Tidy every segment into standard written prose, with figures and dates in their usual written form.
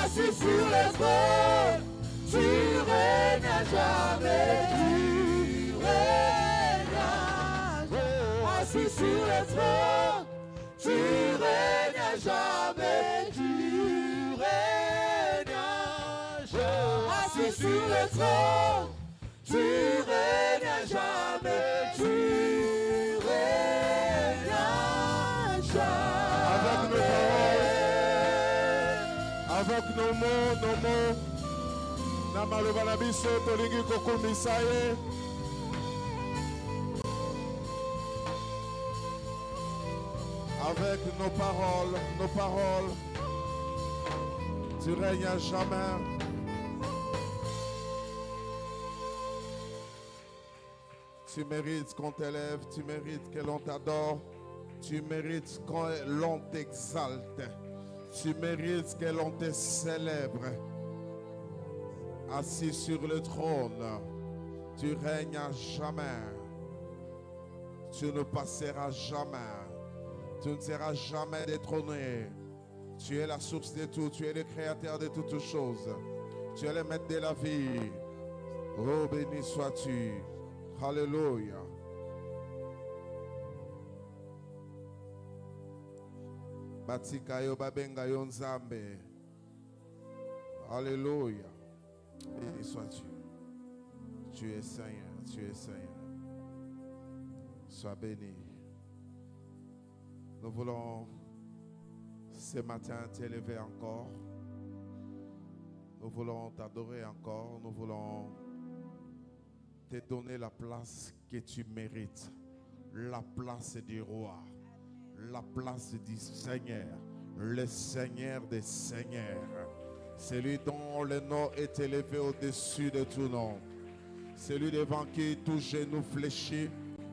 assis sur le trône, tu règnes à jamais, tu règnes à jamais. Assis sur le trône, tu règnes à jamais, tu règnes à jamais. Assis sur le trône, tu règnes à jamais, tu règnes à jamais. Avec nos paroles, avec nos mots, namaloba na biso tolingi kokumisa ye. Avec nos paroles, tu règnes à jamais. Tu mérites qu'on t'élève, tu mérites que l'on t'adore, tu mérites que l'on t'exalte, tu mérites que l'on te célèbre. Assis sur le trône, tu règnes à jamais. Tu ne passeras jamais. Tu ne seras jamais détrôné. Tu es la source de tout. Tu es le créateur de toutes choses. Tu es le maître de la vie. Oh, béni sois-tu. Alléluia. Batika yo babenga yo nzambe. Alléluia. Béni sois-tu. Tu es Seigneur. Tu es Seigneur. Sois béni. Nous voulons ce matin t'élever encore. Nous voulons t'adorer encore. Nous voulons te donner la place que tu mérites. La place du roi. La place du Seigneur. Le Seigneur des Seigneurs. Celui dont le nom est élevé au-dessus de tout nom. Celui devant qui tout genou fléchit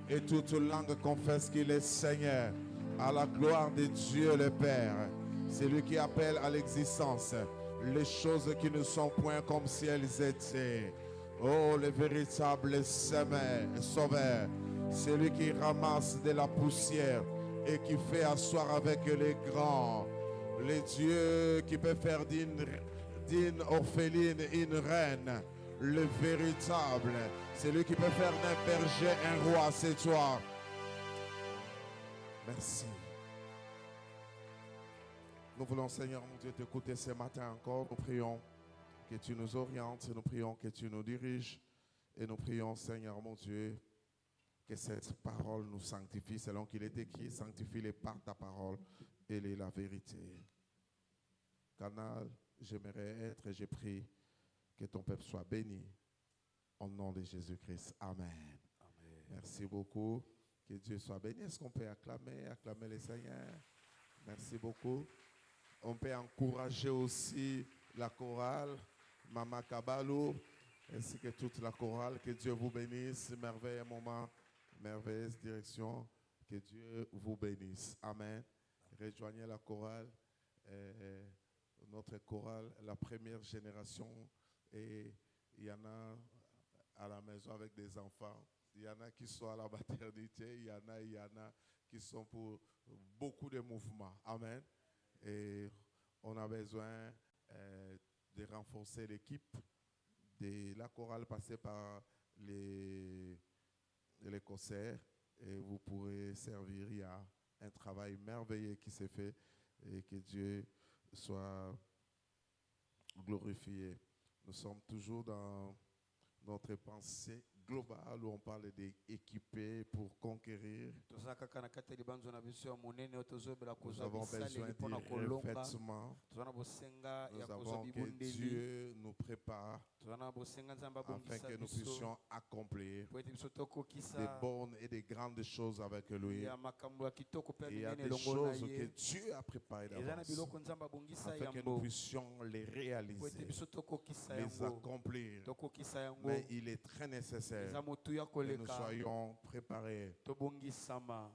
et toute langue confesse qu'il est Seigneur. À la gloire de Dieu le Père. C'est lui qui appelle à l'existence les choses qui ne sont point comme si elles étaient. Oh, le véritable sauveur. C'est lui qui ramasse de la poussière et qui fait asseoir avec les grands. Le Dieu qui peut faire d'une orpheline une reine. Le véritable. C'est lui qui peut faire d'un berger un roi. C'est toi. Merci. Nous voulons, Seigneur, mon Dieu, t'écouter ce matin encore. Nous prions que tu nous orientes, nous prions que tu nous diriges. Et nous prions, Seigneur, mon Dieu, que cette parole nous sanctifie, selon qu'il est écrit, sanctifie-les par ta parole, elle est la vérité. Canal, j'aimerais être et je prie que ton peuple soit béni. Au nom de Jésus-Christ. Amen. Amen. Merci beaucoup. Que Dieu soit béni. Est-ce qu'on peut acclamer le Seigneur? Merci beaucoup. On peut encourager aussi la chorale, Mama Kabalou, ainsi que toute la chorale. Que Dieu vous bénisse. Merveilleux moment, merveilleuse direction. Que Dieu vous bénisse. Amen. Rejoignez la chorale, notre chorale, la première génération. Et il y en a à la maison avec des enfants. Il y en a qui sont à la maternité, il y en a qui sont pour beaucoup de mouvements. Amen. Et on a besoin de renforcer l'équipe de la chorale passée par les concerts. Et vous pourrez servir. Il y a un travail merveilleux qui s'est fait et que Dieu soit glorifié. Nous sommes toujours dans notre pensée globale où on parle d'équiper pour conquérir. Nous avons besoin de revêtement. Nous avons que Dieu nous prépare afin que nous puissions accomplir des bonnes et des grandes choses avec lui. Il y a des choses que Dieu a préparées d'avance afin que nous puissions les réaliser, les accomplir. Mais il est très nécessaire que nous soyons préparés.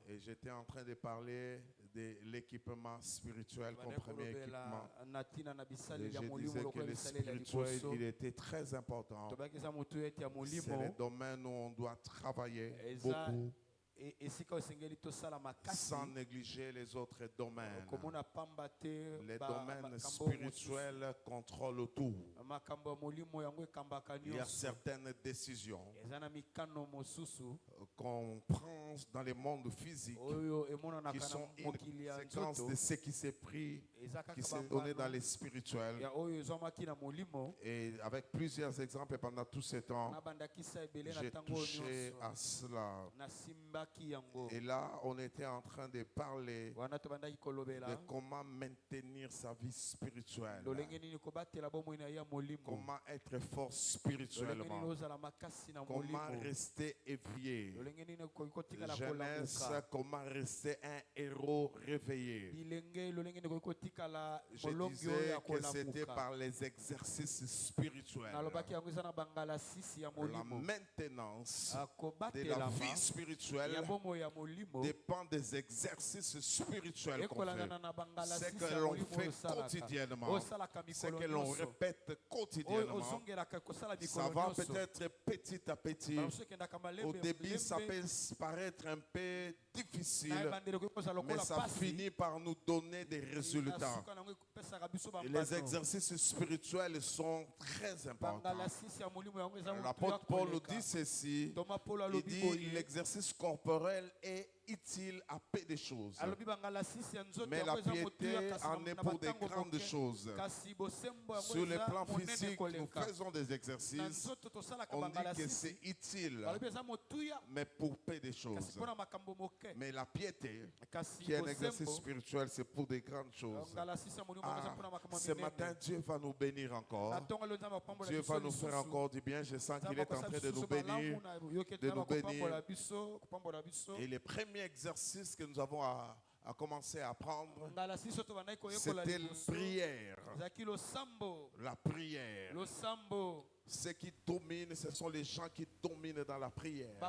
Et j'étais en train de parler de l'équipement spirituel comme premier équipement. Et je disais que le spirituel, il était très important. C'est le domaine où on doit travailler beaucoup. sans négliger les autres domaines. Les domaines spirituels contrôlent tout. Il y a certaines décisions qu'on prend dans le monde physique qui sont une conséquence de ce qui s'est pris, qui s'est donné dans les spirituels. Et avec plusieurs exemples pendant tout ce temps, j'ai touché à cela. Et là, on était en train de parler de comment maintenir sa vie spirituelle. Comment être fort spirituellement. Comment rester éveillé. Jeunesse, comment rester un héros réveillé. Je disais que c'était par les exercices spirituels. La maintenance de la vie spirituelle dépend des exercices spirituels qu'on fait. C'est que l'on fait quotidiennement. C'est que l'on répète quotidiennement. Ça va peut-être petit à petit. Au début, ça peut paraître un peu difficile, mais ça finit par nous donner des résultats. Et les exercices spirituels sont très importants. L'apôtre Paul dit ceci, il dit l'exercice corporel est utile à peu de choses, mais la piété en est pour des grandes choses. Sur le plan physique, nous faisons des exercices, on dit que c'est utile, mais pour peu de choses. Mais la piété, qui est un exercice spirituel, c'est pour des grandes choses. Ce matin, Dieu va nous bénir encore. Dieu va nous faire encore du bien. Je sens qu'il est en train de nous bénir, Et les premiers exercices que nous avons à commencer à apprendre, c'était la prière. La prière. Ceux qui dominent, ce sont les gens qui dominent dans la prière.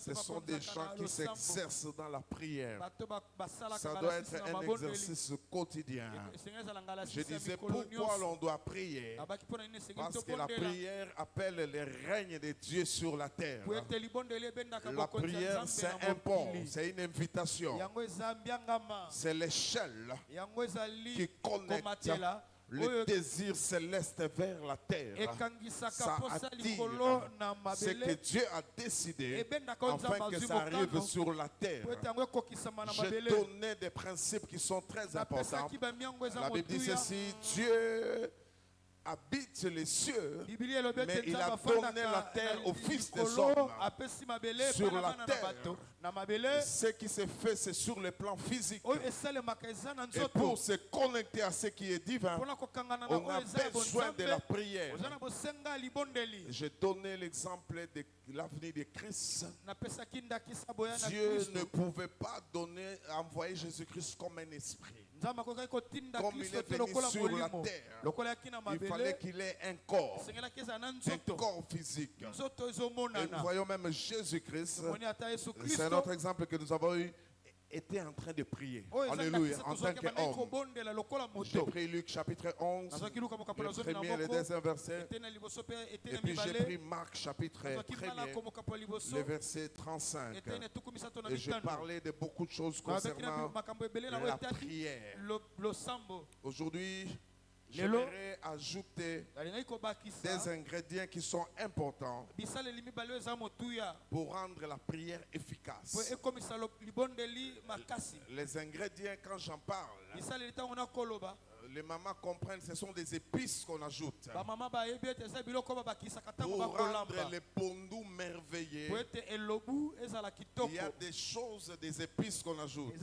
Ce sont des gens qui s'exercent dans la prière. Ça doit être un exercice quotidien. Je disais pourquoi l'on doit prier. Parce que la prière appelle le règne de Dieu sur la terre. La prière, c'est un pont, c'est une invitation. C'est l'échelle qui connecte le désir céleste vers la terre. Ça attire ce que Dieu a décidé afin que ça arrive sur la terre. J'ai donné des principes qui sont très importants. La Bible dit ceci, Dieu habite les cieux, mais il a donné la terre aux fils des hommes. Sur la terre, ce qui se fait, c'est sur le plan physique. Et pour se connecter à ce qui est divin, on a besoin de la prière. J'ai donné l'exemple de l'avenir de Christ. Dieu ne pouvait pas envoyer Jésus-Christ comme un esprit. Comme il est venu sur la terre, il fallait qu'il ait un corps physique. Et nous voyons même Jésus-Christ, c'est notre exemple que nous avons eu, était en train de prier. Alléluia. En tant qu'homme. J'ai pris Luc chapitre 11, le premier et le deuxième verset. Et puis j'ai pris Marc chapitre 1er, le verset 35. Et j'ai parlé de beaucoup de choses concernant la prière. Aujourd'hui, j'aimerais ajouter des ingrédients qui sont importants pour rendre la prière efficace. Les ingrédients, quand j'en parle, les mamans comprennent, ce sont des épices qu'on ajoute pour rendre les pondous merveilleux. Il y a des choses, des épices qu'on ajoute.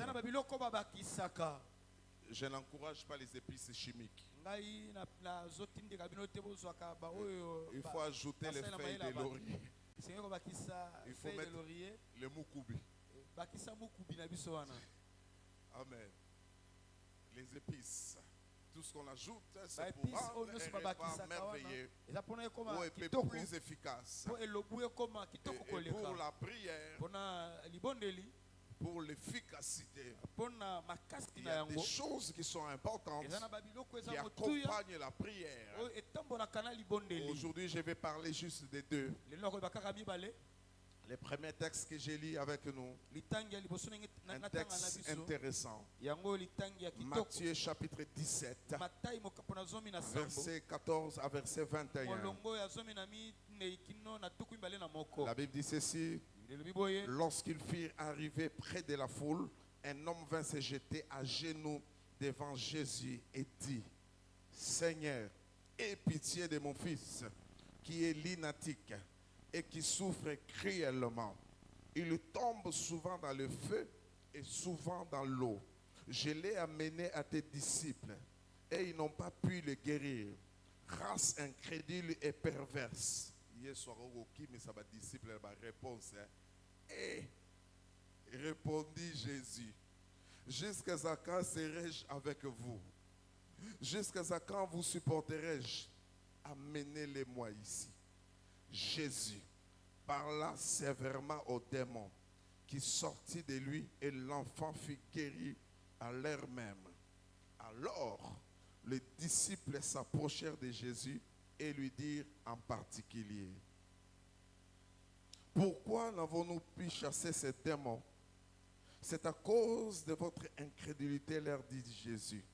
Je n'encourage pas les épices chimiques. Il faut ajouter les feuilles de laurier. Il faut mettre le moukoubi. Amen. Les épices. Tout ce qu'on ajoute, c'est pour rendre un repas merveilleux, pour être plus efficace. Et pour la prière, pour l'efficacité, il y a des choses qui sont importantes qui accompagnent la prière. Aujourd'hui, je vais parler juste des deux. Les premiers textes que j'ai lus avec nous, un texte intéressant. Matthieu chapitre 17, verset 14 à verset 21. La Bible dit ceci: lorsqu'ils furent arrivés près de la foule, un homme vint se jeter à genoux devant Jésus et dit: Seigneur, aie pitié de mon fils, qui est lunatique et qui souffre cruellement. Il tombe souvent dans le feu et souvent dans l'eau. Je l'ai amené à tes disciples et ils n'ont pas pu le guérir. Race incrédule et perverse. Et répondit Jésus: jusqu'à quand serai-je avec vous? Jusqu'à quand vous supporterai-je? Amenez-les-moi ici. Jésus parla sévèrement au démon qui sortit de lui et l'enfant fut guéri à l'heure même. Alors, les disciples s'approchèrent de Jésus et lui dirent en particulier: pourquoi n'avons-nous pu chasser ces démons? C'est à cause de votre incrédulité, leur dit Jésus.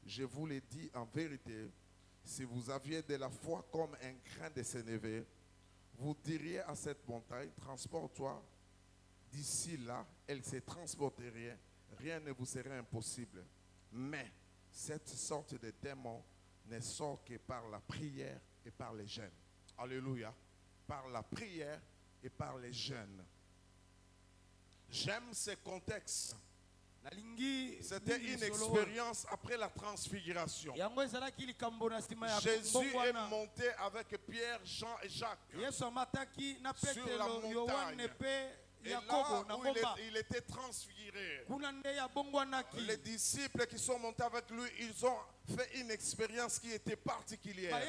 Je vous l'ai dit en vérité, si vous aviez de la foi comme un grain de sénévé, vous diriez à cette montagne: transporte-toi d'ici là, elle se transporterait, rien ne vous serait impossible. Mais cette sorte de démon ne sort que par la prière et par les jeûnes. Alléluia. Par la prière et par les jeûnes. J'aime ce contexte. C'était une expérience après la transfiguration. Jésus est monté avec Pierre, Jean et Jacques sur la montagne. Et là où il était transfiguré, les disciples qui sont montés avec lui, ils ont fait une expérience qui était particulière.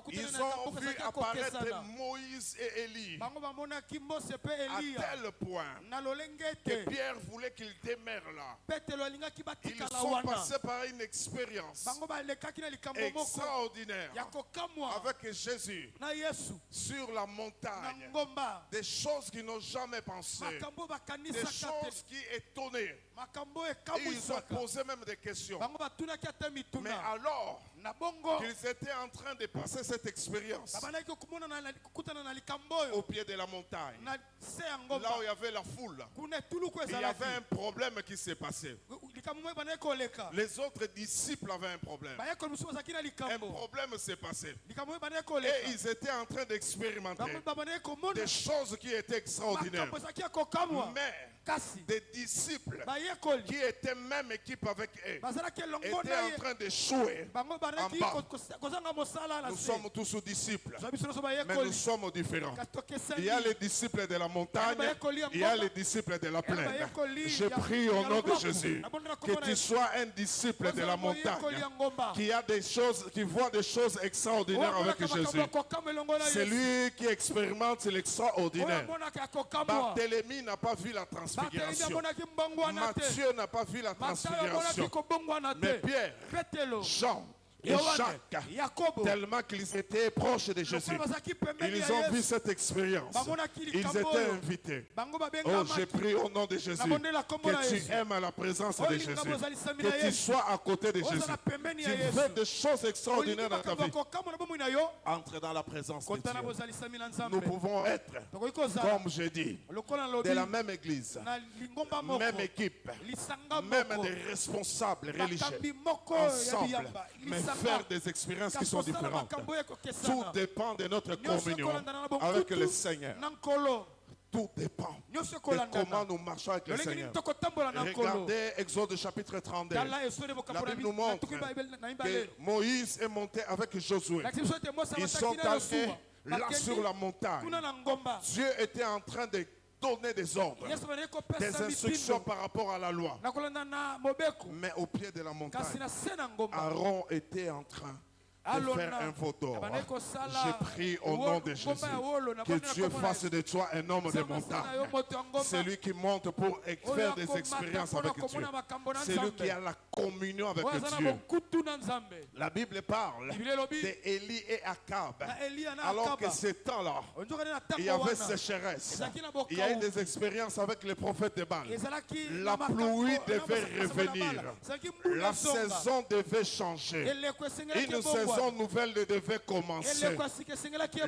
Ils ont vu apparaître Moïse et Élie à tel point que Pierre voulait qu'ils demeurent là. Ils sont passés par une expérience extraordinaire avec Jésus sur la montagne. Des choses qu'ils n'ont jamais pensé, des choses qui étonnaient. Et ils ont posé même des questions. Mais alors qu'ils étaient en train de passer cette expérience au pied de la montagne, là où il y avait la foule, il y avait un problème qui s'est passé. Les autres disciples avaient un problème. Un problème s'est passé. Et ils étaient en train d'expérimenter des choses qui étaient extraordinaires. Mais des disciples qui étaient même équipe avec eux étaient en train d'échouer en bas. Nous sommes tous disciples, mais nous sommes différents. Il y a les disciples de la montagne, il y a les disciples de la plaine. Je prie au nom de Jésus que tu sois un disciple de la montagne qui a des choses, qui voit des choses extraordinaires avec Jésus. C'est lui qui expérimente l'extraordinaire. Barthélemy n'a pas vu la transfiguration. Matthieu n'a pas vu la transfiguration. Mais Pierre, Jean et Jacques, tellement qu'ils étaient proches de Jésus, ils ont vu cette expérience. Ils étaient invités. Oh, j'ai prié au nom de Jésus que tu aimes la présence de Jésus, que tu sois à côté de Jésus. Tu fais des choses extraordinaires dans ta vie. Entre dans la présence de Dieu. Nous pouvons être, comme je dis, de la même église, même équipe, même des responsables religieux, ensemble, mais faire des expériences qui sont différentes. Tout dépend de notre communion avec le Seigneur. Tout dépend de comment nous marchons avec le Seigneur. Regardez Exode chapitre 32. La Bible nous montre que Moïse est monté avec Josué. Ils sont allés là sur la montagne. Dieu était en train de donner des ordres, des instructions par rapport à la loi. Mais au pied de la montagne, Aaron était en train de faire un veau d'or. Je prie au nom de Jésus que Dieu fasse de toi un homme de montagne. C'est lui qui monte pour faire des expériences avec Dieu. C'est lui qui a la communion avec Dieu. La Bible parle d'Élie et Akab. Alors que ces temps-là, il y avait sécheresse. Il y a eu des expériences avec les prophètes de Baal. La pluie devait revenir. La saison devait changer. Une saison nouvelle devait commencer.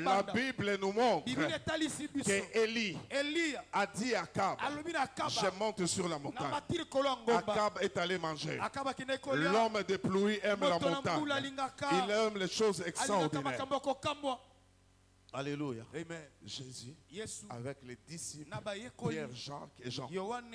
La Bible nous montre que Élie a dit à Akab, je monte sur la montagne. Akab est allé manger. L'homme de pluie aime la montagne. Il aime les choses extraordinaires. Alléluia. Amen. Jésus, Yesu avec les disciples, Nabayekoli, Pierre, Jacques et Jean, Yohane,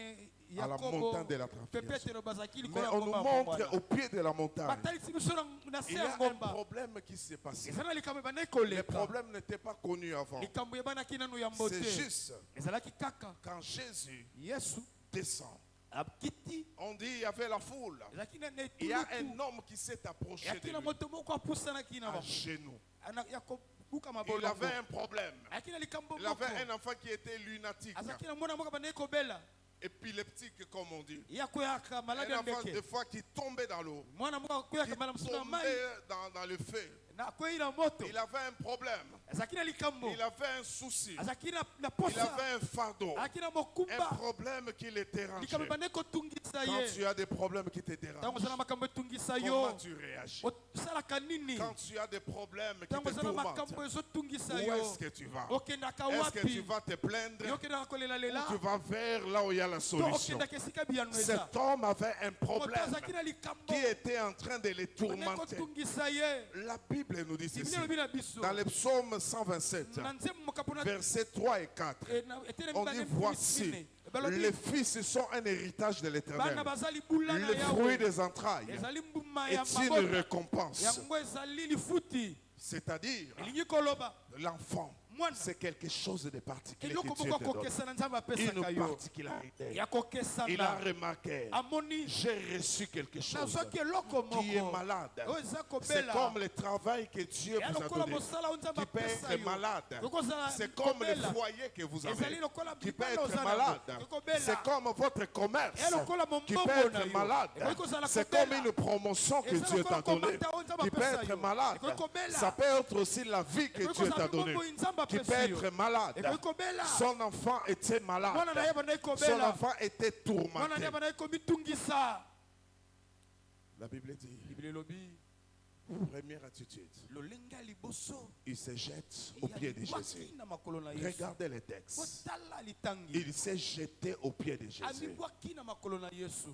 à la Yakobo, montagne de la transfiguration. Petero bazaki Mais likolo on nous ngomba montre mbwana. au pied de la montagne, Batalisi biso na se il y a ya un ngomba. problème qui s'est passé. Ezala likambo bana Le koleka. problème n'était pas connu avant. Likambo yebana kinanu ya mbote. C'est juste Ezalaki kaka. quand Jésus Yesu descend. akiti. On dit il y avait la foule. Ezalaki na ne Il y a un homme qui s'est approché de yakina lui moto moko apusana kina à ba. genoux. Ana yakobuka mabolo. Il avait un problème. Akina likambo Il moko. avait un enfant qui était lunatique, Azakina mwana moko bana ekobela. épileptique comme on dit. Yakoyaka malade Un enfant ndeke. des fois qui tombait dans l'eau, Mwana moko qui koyaka bana musuna mai. tombait dans le feu. Na koyina moto. Il avait un problème. Azakina likambo. Il avait un souci. Azakina na Il posa. avait un fardeau. Akina Un mokumba. problème qui le dérangeait. Likambo bana kotungisa Quand ye. tu as des problèmes qui te Tango dérangent, zala makambo etungisa comment yo. tu réagis? Osalaka nini? Quand tu as des problèmes qui Tango te zala tourmentent, makambo ezotungisa où yo. est-ce que tu vas? Okendaka Est-ce que tu wapi? vas te plaindre Yokendaka kolelalela. ou tu vas vers là où il y a la To solution? okendaka esika biyano eza. Cet homme avait un Moto problème azalaki na likambo. qui était en train de le Bana tourmenter. kotungisa ye. La Bible nous dit ceci. Biblia elobi na biso. Dans le psaume 127, Na nzembo mokapo na versets 3 et 4, etelemi on bana dit mibale voici, mine. Balobi, les fils sont un héritage de bana l'Éternel. bazali bula na Le fruit yawe. des entrailles Ezali mbuma ya est une mabota. récompense. Yango ezali lifuti. C'est-à-dire, Elingi koloba. l'enfant, Mwana. c'est quelque chose de particulier Eloko que Dieu moko te donne. akokesa na nzambe apesaka Une yo. particularité. Ya kokesa Il a na. remarqué, Amoni. j'ai reçu quelque chose Nazwaki eloko qui est moko. malade. Oyo eza C'est kobela. comme le travail que Dieu Ya vous a lokola donné, mosala oyo nzambe qui peut apesa être yo. malade. Okozala C'est comme le kobela. foyer que vous Ezali avez, lokola qui peut bibala être ozala malade. nango. Ekobela. C'est comme votre commerce, Ya lokola qui mombongo peut na être yo. malade. Ekokozala C'est kobela. comme une promotion que Ezala Dieu t'a lokola donnée, komata oyo nzambe qui peut apesa être yo. malade. Ekobela. Ça peut être aussi la vie que Dieu t'a donnée, qui peut être malade. Ekobela. Son enfant était malade. Mwana na ye bana Son ekobela. enfant était Mwana na tourmenté. ye bana ekomitungisa. La Bible dit, Biblia elobi. première attitude, Lolenge ya liboso. il se jette au pied de Jésus. Abibwaki na makolo na Yesu. Regardez les textes. Botala litangi. Il s'est jeté au pied de Jésus. Abibwaki na makolo na Yesu.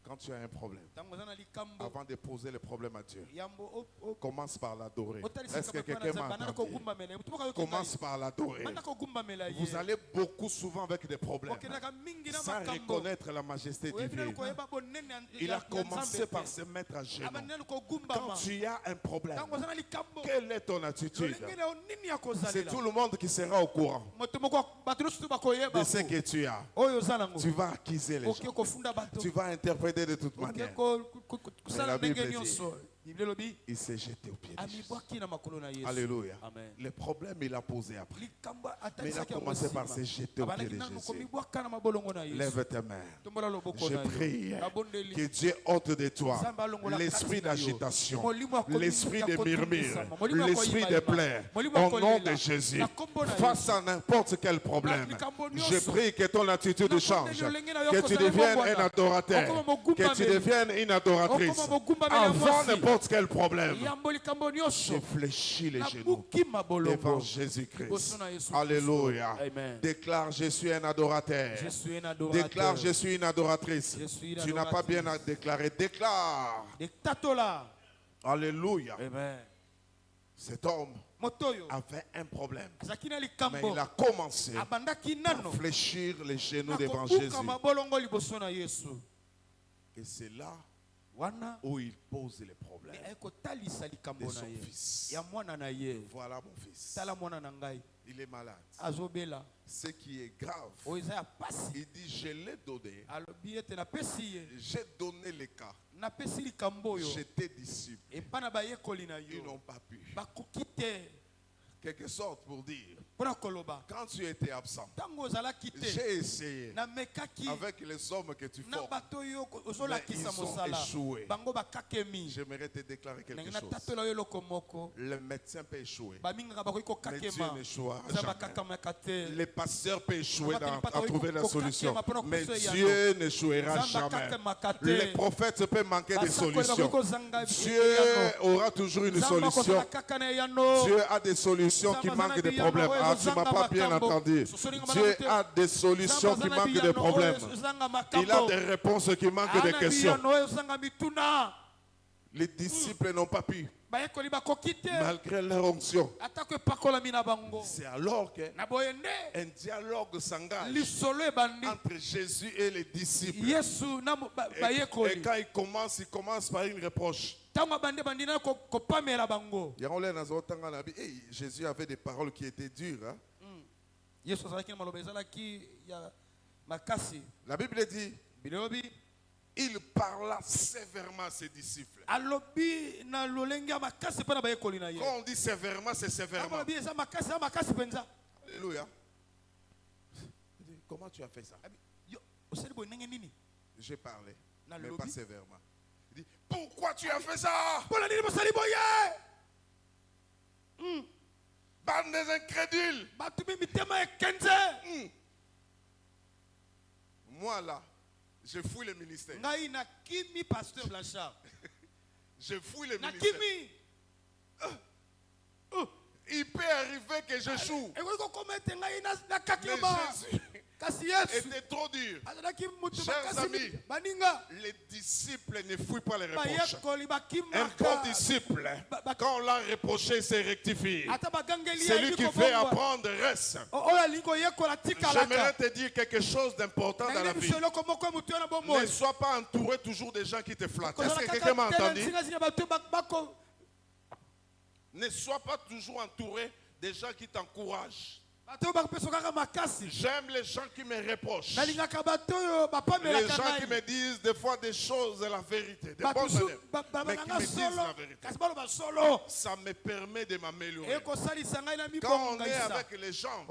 Quand tu as un problème, Tango zana likambo. avant de poser le problème à Dieu, Yambo commence par l'adorer. otalisi Est-ce que kama quelqu'un kwa m'a nzamba, entendu? nana mela. Mutumaka yoki Commence ngai. par l'adorer. Mana kogumbamela ye. Vous allez beaucoup souvent avec des problèmes, Okendaka mingi na sans makambo. reconnaître la majesté Oyebina divine. koyeba bonene ya- Il ya a commencé Nzambe par te. se mettre à genoux. Abanene Quand kogumbama. tu as un problème, Tango zana likambo. quelle est ton attitude? Lolenge na yo nini ya C'est kozalela. tout le monde qui sera au courant Moto moko bato nyonso bakoyeba de ce ko. que tu as. Oyo oza nango. Tu vas accuser les Oke gens. kofunda bato. Tu vas interpréter de toute Oke manière. kosala la Bible ndenge dit, nyonso. Biblia elobi. Il s'est jeté au pied de Jésus. Amibwaki na makolo na Yesu. Alléluia. Amen. Les problèmes, il a posé après. Likambo Mais il a atalisaki yango commencé par nsima. se jeter au pied Abandaki de nanu Jésus. komibwaka na mabolongo na Yesu. Lève tes mains. Tombola loboko Je na yo. prie Nabondeli. que Dieu ôte de toi Nzambe alongola l'esprit kati na yo. d'agitation, Molimo akomi- l'esprit de akotumbisa murmure, ma. Molimo l'esprit de akoyima plaie. ima. Molimo Au nom akolela. de Jésus, Na kombo na face à n'importe quel problème, likambo je nyonso. prie que ton attitude Na change, kondeli olenge na yo que tu kozala deviennes mongwana. un adorateur, Okoma mogumbameli. que tu deviennes une adoratrice Okoma mogumbameli ya avant mwasi. n'importe quel problème. Yambo likambo nyonso. Je fléchis les genoux Nabuki mabolongo. devant Jésus-Christ. Liboso na Yesu Alléluia. Kristo. Amen. Déclare, je suis un adorateur. Je suis un adorateur. Déclare, je suis une adoratrice. Je suis une Tu n'as pas adoratrice. bien à déclarer. Déclare. De tatola. Alléluia. Amen. Cet homme Motoyo. avait un problème. Azaki na Mais likambo. il a commencé Abandaki à nano. fléchir les genoux Na devant kobuka Jésus. mabolongo liboso na Yesu. Et c'est là Wana. où il pose les problèmes Ekotalisa likambo de na son ye. fils. Ya mwana na ye. Voilà mon fils. Tala mwana na ngai. Il est malade. Azobela. Ce qui est grave, Oyo eza ya pasi. il dit, je l'ai donné. Alobi ete napesi ye. J'ai donné les cas. Napesi likambo oyo. J'étais disciple. Epa na bayekoli na Ils yo. n'ont pas pu. Bakoki te. quelque sorte pour dire, mpona koloba quand tu étais absent, ntango ozalaki te j'ai essayé namekaki avec les hommes que tu na formes, bato oyo mais ozolakisa ils ont mosala échoué. bango bakakemi J'aimerais te déclarer quelque ndenge chose. natatola yo eloko moko Le médecin peut échouer, bamingaka bakoki mais Dieu kokakema n'échouera nzambe jamais. akakamaka te Les pasteurs peuvent échouer Abateli à pata trouver la ko- solution, kokakema mpona mais kokusa Dieu n'échouera nzambe jamais. akakemaka te Les prophètes peuvent manquer de basakoli bakoki solutions. kozanga Dieu aura toujours une nzambe solution. akozala kaka na eyano Dieu a des solutions qui manquent de problèmes. Ah, tu ne m'as pas bien entendu. Dieu a des solutions qui manquent de problèmes. Il a des réponses qui manquent de questions. Les disciples n'ont pas pu, bayekoli bakoki te malgré leur onction. atako epakolami na bango C'est alors qu'un na boye nde dialogue s'engage lisolo ebandi entre Jésus et les disciples. yesu na Et bayekoli quand il commence par une reproche. ntango bandi na kopamela bango Jésus avait des paroles qui étaient dures. Hein? yesu azalaki na maloba ezalaki ya makasi La Bible dit, bilobi il parla sévèrement à ses disciples. alobi na lolenge ya makasi mpo na bayekoli na ye Quand on dit sévèrement, c'est sévèrement. alobi eza makasi mpenza Alléluia. Comment tu as fait ça? yo osali boye ndenge nini J'ai parlé, Na mais lobby. pas sévèrement. Il dit, pourquoi tu as fait ça? mpo na nini bosali boye Bande des incrédules. batumi mitema ekenze Moi là, je fouille le ministère. ngai nakimi pasteur blanchard Je fouille le ministère. nakimi Il peut arriver que j'échoue. ekoki kokoma ete ngai nakaki Mais ba Jésus kasi yesu était trop dur. azalaki mutu Chers makasi amis, baninga les disciples ne fouillent pas les reproches. bayekoli Un bon bakimaka disciple, quand on l'a reproché, c'est rectifié. ata bagangeli Celui qui veut apprendre reste. oyo alingi koyekola J'aimerais tikalaka te dire quelque chose d'important dans la vie. biso eloko moko motu yo na Ne bomoi sois pas entouré toujours des gens qui te flattent. Est-ce kozala que kaka quelqu'un m'a tele entendu? nsingasinga bato bako Ne sois pas toujours entouré des gens qui t'encouragent. bato oyo bakopesa kaka makasi J'aime les gens qui me reprochent. nalingaka bato oyo Les bapamelaka gens qui ngai me disent des fois des choses de la vérité. Des bato bonnes su manières. Mais qui babananga me disent solo la vérité. kasi baloba solo Ça me permet de m'améliorer. ekosalisa ngai na Quand on est mibongaisa avec les gens,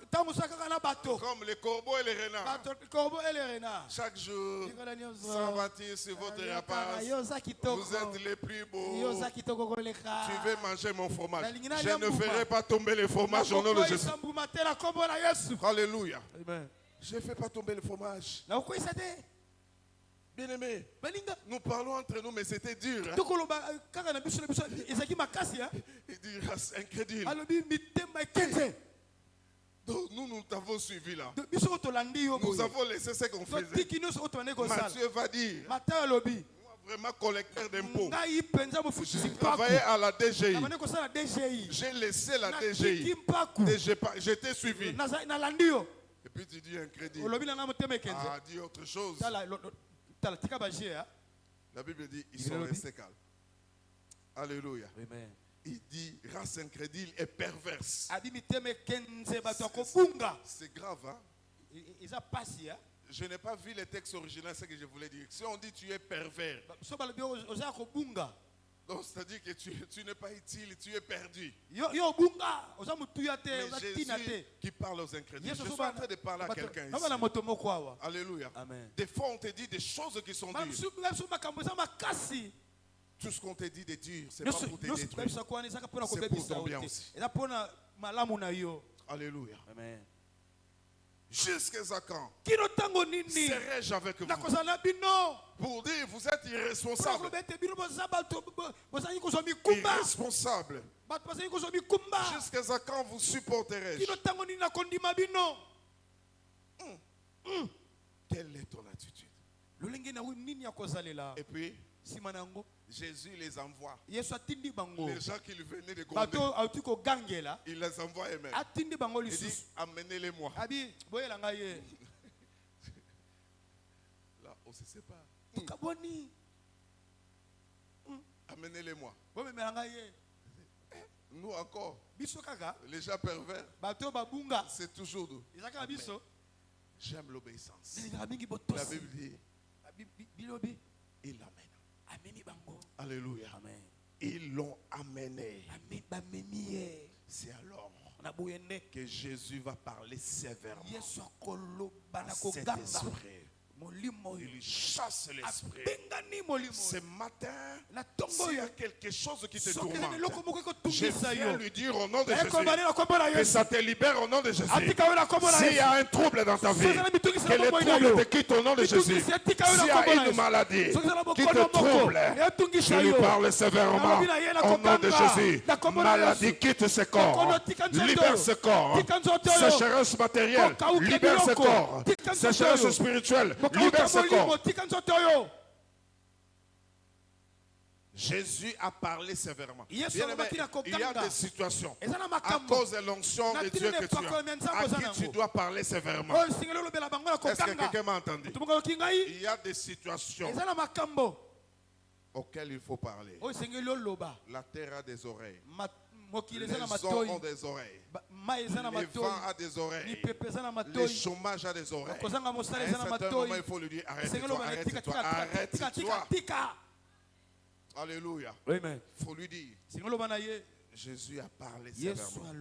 ntango osa kaka na bato comme les corbeaux et les renards, bato korbo elerena chaque jour, likolo nyonso ça va-t-il sur votre yokaka rapace? yo oza kitoko Vous êtes les plus yo beaux. oza kitoko koleka Tu veux manger mon fromage? Nalingi na Je lia ne mbuma. ferai pas tomber le fromage au nom de Jésus. nakokweyisa mbuma te na kombo na yesu Alléluia. amen Je ne fais pas tomber le fromage. nakokweyisa te Bien-aimé, balinga nous parlons entre nous, mais c'était dur. Hein? tokoloba kaka na biso ezalaki makasi Il dit, race incrédule. alobi mitema ekenze Donc, nous t'avons suivi là. biso oyo tolandi yo Nous boye avons laissé ce qu'on faisait. totiki nyonso oyo tobande kosala Matthieu va dire, matayo alobi moi vraiment collecteur d'impôts. ngai mpenza J'ai mofutisi travaillé mpaku à la DGI. nabande kosala dgi J'ai laissé la natiki DGI. mpaku Et j'étais suivi. nalandi yo Et puis tu dis incrédule. olobi na ngai motema ekenze Ah, dis autre chose. tala tika baje La Bible dit, ils sont restés calmes. Alléluia. amen Il dit, race incrédule et perverse. abi mitema ekenze bato ya kobunga C'est grave, hein? eza pasi Je n'ai pas vu les textes originaux, c'est ce que je voulais dire. Si on dit tu es pervers, so balobi oza ya kobunga donc c'est-à-dire que tu n'es pas utile, tu es perdu. yo obunga oza motuya te Mais oza tina te Jésus qui parle aux incrédules. Je yesu suis en train de parler à quelqu'un bana ici. moto moko awa Alléluia. amen Des fois, on te dit des choses qui sont dures. biso makambo eza makasi Tout ce qu'on te dit de dur, c'est pas pour te détruire. biso kwani ezaka mpona C'est kobebisa pour ton yo bien te aussi. eza mpona malamu na yo Alléluia. amen Jusqu'à quand kino ntango nini serai-je avec vous? nakozala na bino Pour dire, vous êtes mpona irresponsable. koloba ete bino boza bato bozalaki kozwa mikumba Irresponsable. bato bazalaki kozwa mikumba Jusqu'à quand vous supporterai-je? kino ntango nini nakondima bino Quelle est ton attitude? lolenge na nini ya kozalela Et puis, nsima na yango Jésus les envoie. yesu atindi bango Les gens qui lui venaient de bato gronder, auti kogangela il les envoie eux-mêmes. atindi bango Il dit, lisusu amenez-les-moi. abi boyela ngai ye Là, on se sépare. tokaboni Amenez-les-moi. bomemela ngai ye Nous encore, biso kaka les gens pervers, bato babunga c'est toujours nous. ezaka na biso J'aime l'obéissance. nalingaka mingi La botosi Bible dit, bilobi il l'amène. ameni bango Alléluia. amen Ils l'ont amené. bamemi ye C'est alors que Jésus va parler sévèrement à cet esprit. Il chasse l'esprit. Ce matin, s'il y a quelque chose qui te tourmente, je viens lui dire au nom de Jésus que ça te libère au nom de Jésus. S'il y a un trouble dans ta vie, que le trouble te quitte au nom de Jésus. S'il y a une maladie qui te trouble, je lui parle sévèrement au nom de Jésus. Maladie, quitte ce corps. Libère ce corps. Sécheresse matérielle, libère ce corps. Sécheresse spirituelle, libère ce corps. Jésus a parlé sévèrement. Bien aimé, il y a des situations à cause de l'onction de Dieu que tu as, à qui tu dois parler sévèrement. Est-ce que quelqu'un m'a entendu? Il y a des situations auxquelles il faut parler. La terre a des oreilles. Les hommes ont des oreilles. Les vents a des oreilles. Le chômage a des oreilles. À un certain moment, il faut lui dire arrête-toi, arrête-toi, arrête-toi. Alléluia. Amen. Il faut lui dire. Jésus a parlé sévèrement.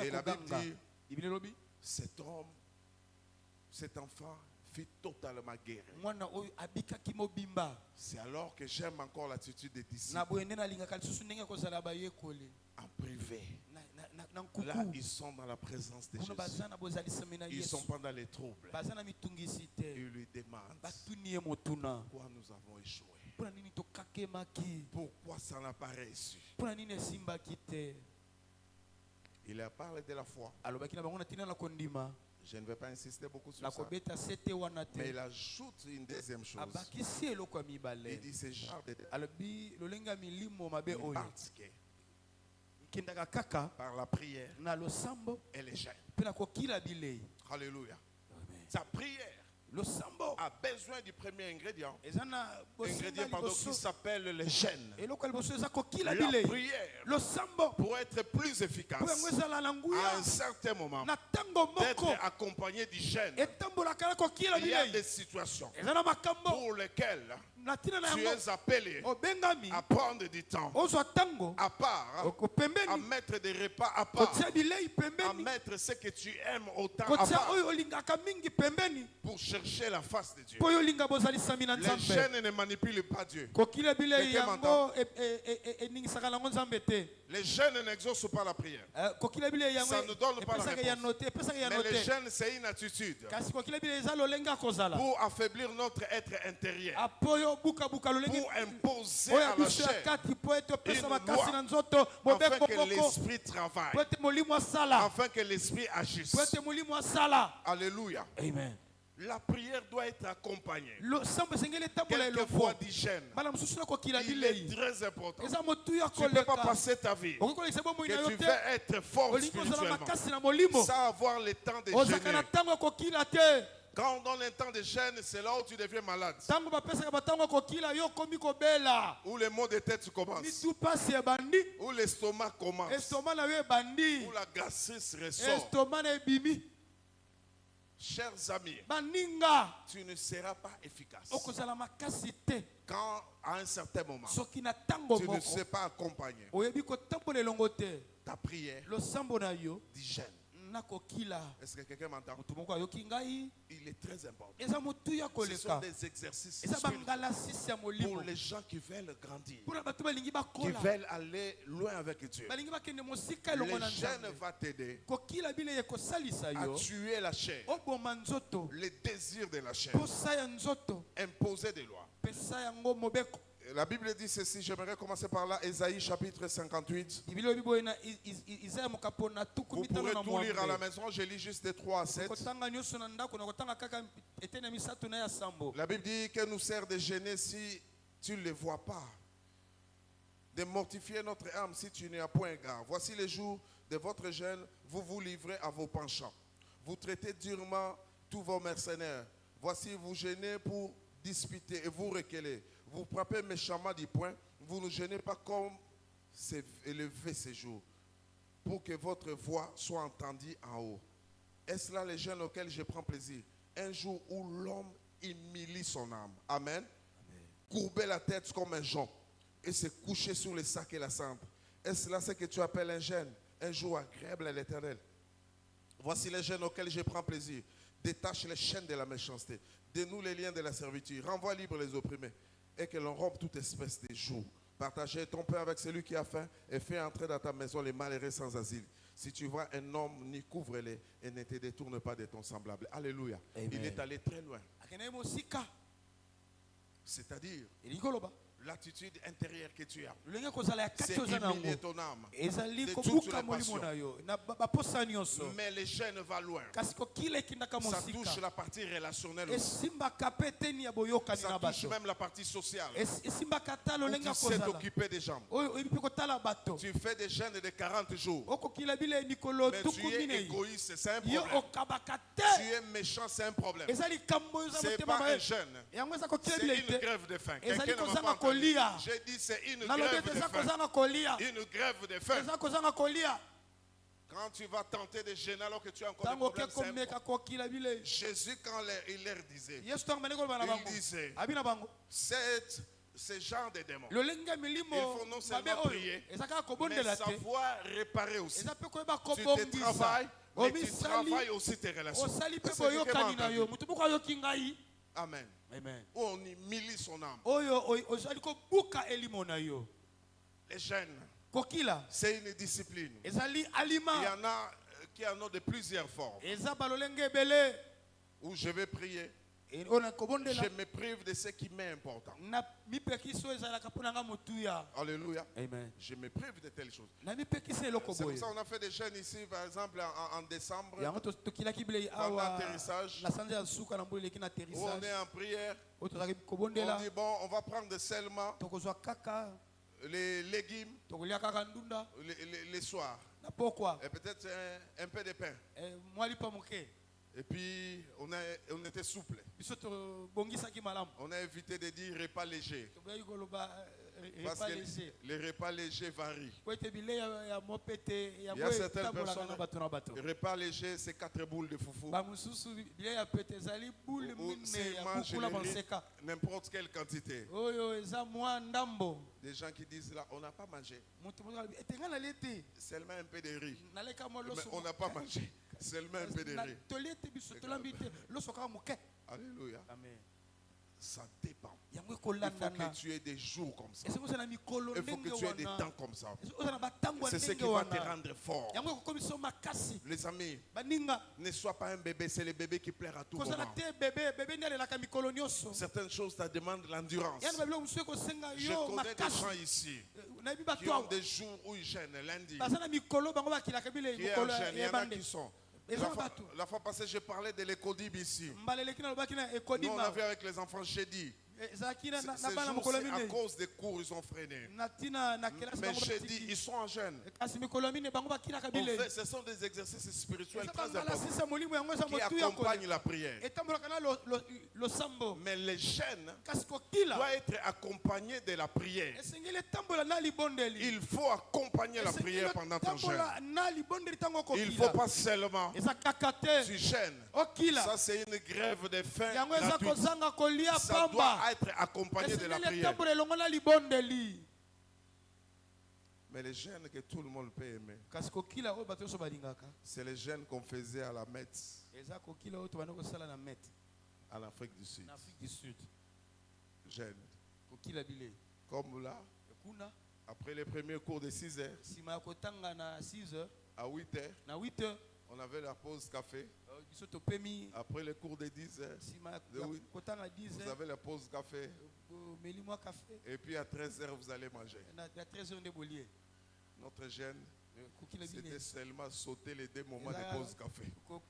Et la Bible dit, cet homme, cet enfant fut totalement guéri. C'est alors que j'aime encore l'attitude des disciples. En privé. Là, ils sont dans la présence de Jésus. Ils ne sont pas dans les troubles. Ils lui demandent pourquoi nous avons échoué. Pourquoi ça n'a pas réussi? Il a parlé de la foi. Je ne vais pas insister beaucoup sur ça. Mais il ajoute une deuxième chose. Il dit ce genre de par la prière et les jeûnes. Alléluia. Sa prière a besoin du premier ingrédient. Qui s'appelle le jeûne. La prière, pour être plus efficace, à un certain moment, d'être accompagné du jeûne. Il y a des situations pour lesquelles tu es appelé à prendre du temps à part, à mettre des repas à part, à mettre ce que tu aimes autant à part, pour chercher la face de Dieu. Les jeunes ne manipulent pas Dieu. Les jeunes n'exaucent pas la prière. Ça ne donne pas la réponse. Mais les jeunes, c'est une attitude pour affaiblir notre être intérieur, pour imposer à la chair une loi, afin que l'esprit travaille, afin que l'esprit agisse. Alléluia. Amen. La prière doit être accompagnée quelquefois du jeûne. Il est très important. Tu ne peux pas passer ta vie que tu veux être fort spirituellement sans avoir le temps de jeûner. Quand on donne un temps de jeûne, c'est là où tu deviens malade. Où les maux de tête commencent. Où l'estomac commence. Où la gastrite ressort. Chers amis, tu ne seras pas efficace quand à un certain moment tu ne sais pas accompagner ta prière du jeûne. Est-ce que quelqu'un m'entend? Il est très important. Ce sont des exercices spirituels pour les gens qui veulent grandir, qui veulent aller loin avec Dieu. Le jeûne va t'aider à tuer la chair, les désirs de la chair, imposer des lois. La Bible dit ceci, j'aimerais commencer par là, Ésaïe chapitre 58. Vous pourrez tout lire à la maison, je lis juste de 3 à 7. La Bible dit que nous sert de gêner si tu ne les vois pas, de mortifier notre âme si tu n'y as point garde. Voici les jours de votre jeûne, vous vous livrez à vos penchants. Vous traitez durement tous vos mercenaires. Voici vous gênez pour disputer et vous reculez. Vous frappez méchamment du poing, vous ne gênez pas comme c'est élevé ces jours, pour que votre voix soit entendue en haut. Est-ce là les jeûnes auxquels je prends plaisir? Un jour où l'homme humilie son âme. Amen. Courber la tête comme un jonc et se coucher sur les sacs et la cendre. Est-ce là ce que tu appelles un jeûne? un jour agréable à l'Éternel. Voici les jeunes auxquels je prends plaisir. Détache les chaînes de la méchanceté. Dénoue les liens de la servitude. Renvoie libre les opprimés. Et que l'on rompe toute espèce de joug. Partagez ton pain avec celui qui a faim et fais entrer dans ta maison les malheureux sans asile. Si tu vois un homme, ni couvre-les et ne te détourne pas de ton semblable. Alléluia. Amen. Il est allé très loin. Akende mosika. C'est-à-dire Elikoloba. l'attitude intérieure que tu as. Lolenge kozala ya C'est kati oza na humilier ngo. ton âme. Ezali de toutes kobuka les molimo passions. na yo. Na baposa nyonso. Mais les jeunes vont loin. Kasi kokila ekindaka Ça touche mosika. la partie relationnelle aussi. Esimbaka pe teni ya boyokani Ça na touche bato. même la partie sociale. Esimbaka ta Où lolenge tu sais kozala. t'occuper des gens. Oyo oyebi mpe kotala bato. Tu fais des jeûnes de 40 jours. Okokila bile mikolo Mais tu tuku es minei. égoïste, c'est un Yo problème. okabaka Tu te. es méchant, c'est un problème. Ezali kambo yo za C'est motema pas un mabe. jeûne. Yango eza kokila C'est bile une te. grève de faim. Ezali Quelqu'un ne m'a kozanga pas entendu. kolia. J'ai dit c'est une Nalobi grève ete de eza faim. kozanga kolia. Une grève de faim. Eza kozanga kolia. Quand tu vas tenter de jeûner alors que tu as encore des Tango problèmes, ke c'est un komeka kokila bile. Jésus, quand il leur disait, Yesu tango bane koloba na bango. il disait, Abi na bango. ce genre de démons, Lolenga milimo. il faut non seulement mabe oyo. prier, Eza kaka mais kobondela te. savoir réparer aussi. Eza pe koyeba Tu te kobombisa. travailles, mais tu Omisali. travailles aussi tes relations. Osali pe Est-ce que quelqu'un m'a boyokani na yo. entendu? Mutu moko ayoki ngai. Amen. Amen. Où on humilie son âme. Oyo ozali kobuka elimo na yo. Les jeunes, Kokila. c'est une discipline. Ezali Il y alima. en a qui en ont de plusieurs formes. Eza balolenge ebele. Où je vais prier. Ona kobondela. Je me prive de ce qui m'est important. Na mipekiso ezalaka mpona nga motuya. Alléluia. Amen. Je me prive de telles choses. Na mipekisa eloko C'est pour boye. ça qu'on a fait des jeunes ici, par exemple, en décembre, Yango tokilaki bile pendant awa. l'atterrissage, La sanza ya suka na mbuli leki na où on atterrissage. est en prière. Oyo tozalaki On kobondela. dit, bon, on va prendre seulement Tokozwa kaka. les légumes Tokolia kaka ndunda. les soirs. Na pokwa. Et peut-être un peu de pain. Mwali pa moke. Et puis, on était souple. Biso tobongisaki malamu. On a évité de dire repas léger. Toboyaki koloba Parce repas que léger. les repas légers varient. Po ete bile ya mopete ya Il y a boye certaines etambolaka personnes, na bato na bato. le repas léger, c'est 4 boules de foufou. Bamosusu bile ya pete ezali bule Ou mine s'ils ya mangent kukula le riz, banseka. n'importe quelle quantité. Oyo eza mwa ndambo. Des gens qui disent là, on n'a pas mangé. Mutu moto alobi ete nga nali ete Seulement un peu de riz. naleka mwa Mais loso. on n'a pas mangé. Seulement un peu de riz. toli ete biso tolambi te loso kaka moke. Alléluia. Amen. Ça dépend. Yango Il faut ekolandana. que tu aies des jours comme ça. Ese kozala mikolo Il faut ndenge que tu aies des wana. temps comme ça. Ese kozala batango ya C'est ce ndenge qui va te wana. rendre fort. Yango ekokomisa makasi. Les amis, Baninga. ne sois pas un bébé, c'est le bébé qui pleure à tout Kozala moment. te bebe nde alelaka mikolo nyonso. Certaines choses, ça demande l'endurance. Yani babilo mosusu ekosenga Je yo connais des gens makasi. ici nayebi qui bato ont awa des jours où ils gênent, lundi, baza na mikolo bango bakilaka bile qui est en mikolo gêne. Il y ya en a bande qui sont. eza na bato La fois passée, je parlais de l'écodib ici. mbaleleki nalobaki na Nous, on ekodima avait avec les enfants jeudi. ezalaki na Ces bana jours, mokolo ya c'est à mine cause des cours, ils ont freiné. na ntina na kelasi Mais bango jeudi, batiki ils sont en jeûne. kasi mikolo ya mine bango bakilaka En bile fait, ce sont des exercices spirituels eza très bangala importants sisa molimo yango eza qui motu ya accompagnent kole la prière. etambolaka na losambo Mais les jeûnes kasi kokila doivent être accompagnés de la prière. esengeli etambola na libondeli Il faut accompagner la prière pendant ton jeûne. etambola na libondeli ntango Il ne faut okokila pas seulement eza kaka te tu jeûnes. okila Ça, c'est une grève de faim yango eza gratuite. kozanga kolia Ça pamba doit être accompagné de la esengeli prière. etambola elongo na libondeli Mais les jeûnes que tout le monde peut aimer, kasi kokila oyo bato nyonso balingaka c'est les jeûnes qu'on faisait à la Metz, eza kokila oyo tobanda kosala na mete en Afrique du Sud. na afrique du sud Jeûne. kokila bile Comme là, kuna après les premiers cours de 6 heures, nsima ya kotanga na 6 heures à 8 heures, na 8 heures on avait la pause café. biso topemi Après les cours de 10 heures, nsima ya Oui. kotanga 10 vous heures avez la pause café. omeli mwa café Et puis à 13 heures, vous allez manger. na 13 heures nde bolie Notre jeûne, kokila c'était bile seulement sauter les 2 moments Là, de pause café. ko-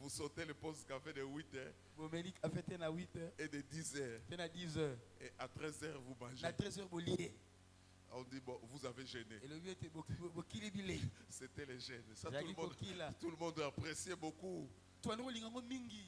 Vous sautez le pause café de 8 heures bomeli café te na 8 heures et de 10 heures. te na 10 heures Et à 13 heures, vous mangez. na 13 heures bolie On dit, bon, vous avez gêné. elobi ete bokili bile C'était les gènes. Ça, ezalaki kokila tout le monde appréciait beaucoup. tobandi kolinga yango mingi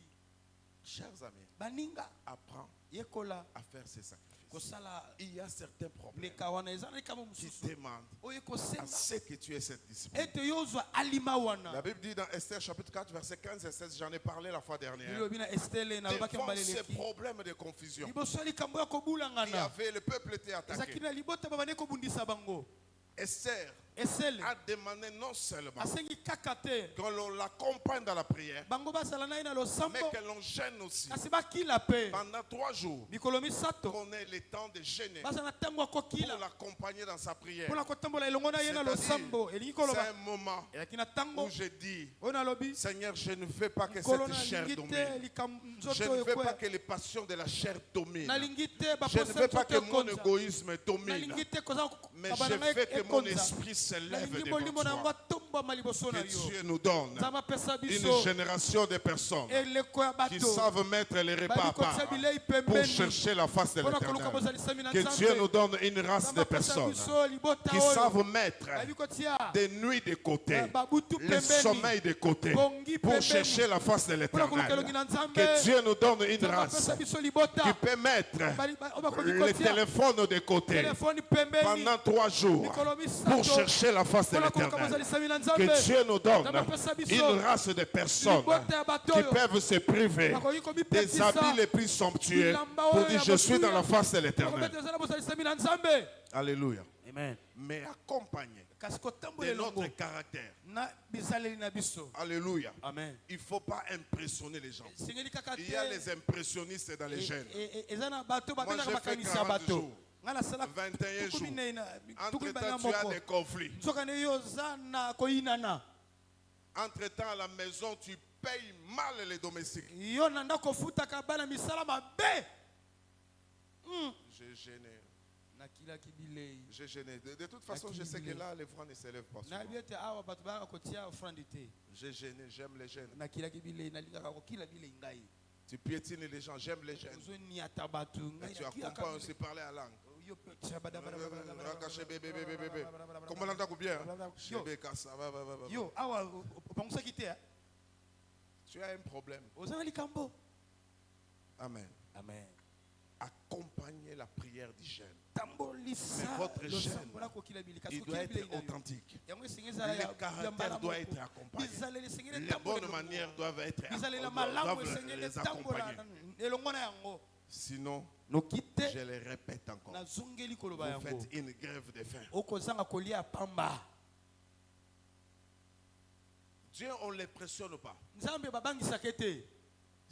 Chers amis, baninga apprends yekola à faire ces sacrifices. kosala Il y a certains problèmes leka wana eza na likambo qui mosusu demandent oyo à ekosenga ce que tu aies cette discipline. ete yo ozwa alima La wana Bible dit dans Esther chapitre 4, verset 15 et 16, j'en ai parlé la fois dernière. lilobi na estele nalobaki Devant ces mbaleleki problèmes de confusion, liboso ya likambo ya il y kobulangana avait, le peuple était ezalaki attaqué. na libota babandi kobundisa bango Esther esele a demandé non seulement asengi kaka te qu'on l'accompagne dans la prière, bango basala naye na losambo mais que l'on gêne aussi kasi bakila pe pendant 3 jours, mikolo misato qu'on ait le temps de gêner basala na ntango ya kokila pour l'accompagner dans sa prière. mpona kotambola elongo na ye na losambo elingi C'est koloba un moment elaki na ntango où je dis, oyo nalobi Seigneur, je ne veux pas que nkolo cette chair nalingi te domine. Je nzoto ne oyo veux pas ekweya que les passions de la chair dominent. nalingi te Je ne baposa veux pas nzoto que mon ekonza égoïsme domine. nalingi te koza Mais je veux que mon esprit se lève devant toi. Que Dieu nous donne une génération de personnes qui savent mettre les repas à part pour chercher la face de l'Éternel. Que Dieu nous donne une race de personnes qui savent mettre des nuits de côté, le sommeil de côté pour chercher la face de l'Éternel. Que Dieu nous donne une race qui peut mettre le téléphone de côté pendant 3 jours pour chercher la face de l'Éternel. Que Dieu nous donne une race de personnes qui peuvent se priver des habits les plus somptueux pour dire je suis dans la face de l'Éternel. Alléluia. Amen. Mais accompagné de notre caractère. Alléluia. Amen. Il ne faut pas impressionner les gens. Il y a les impressionnistes dans les jeunes. Moi j'ai fait 40 jours. 21 jours. Entre-temps, tu as des conflits. Entre-temps, à la maison, tu payes mal les domestiques. J'ai gêné. J'ai gêné. De toute façon, je sais que là, les francs ne s'élèvent pas. J'ai gêné, j'aime les jeunes. Tu piétines les gens, j'aime les jeunes. Et tu accompagnes aussi parler à langue. Comment on entend bien? Tu as un problème. Amen. Amen. Accompagnez la prière du jeûne. Mais votre jeûne, il doit être authentique. Le caractère doit être accompagné. Les bonnes manières doivent être les accompagner. Sinon, je le répète encore, vous faites une grève de faim. Dieu, on ne le pressionne pas.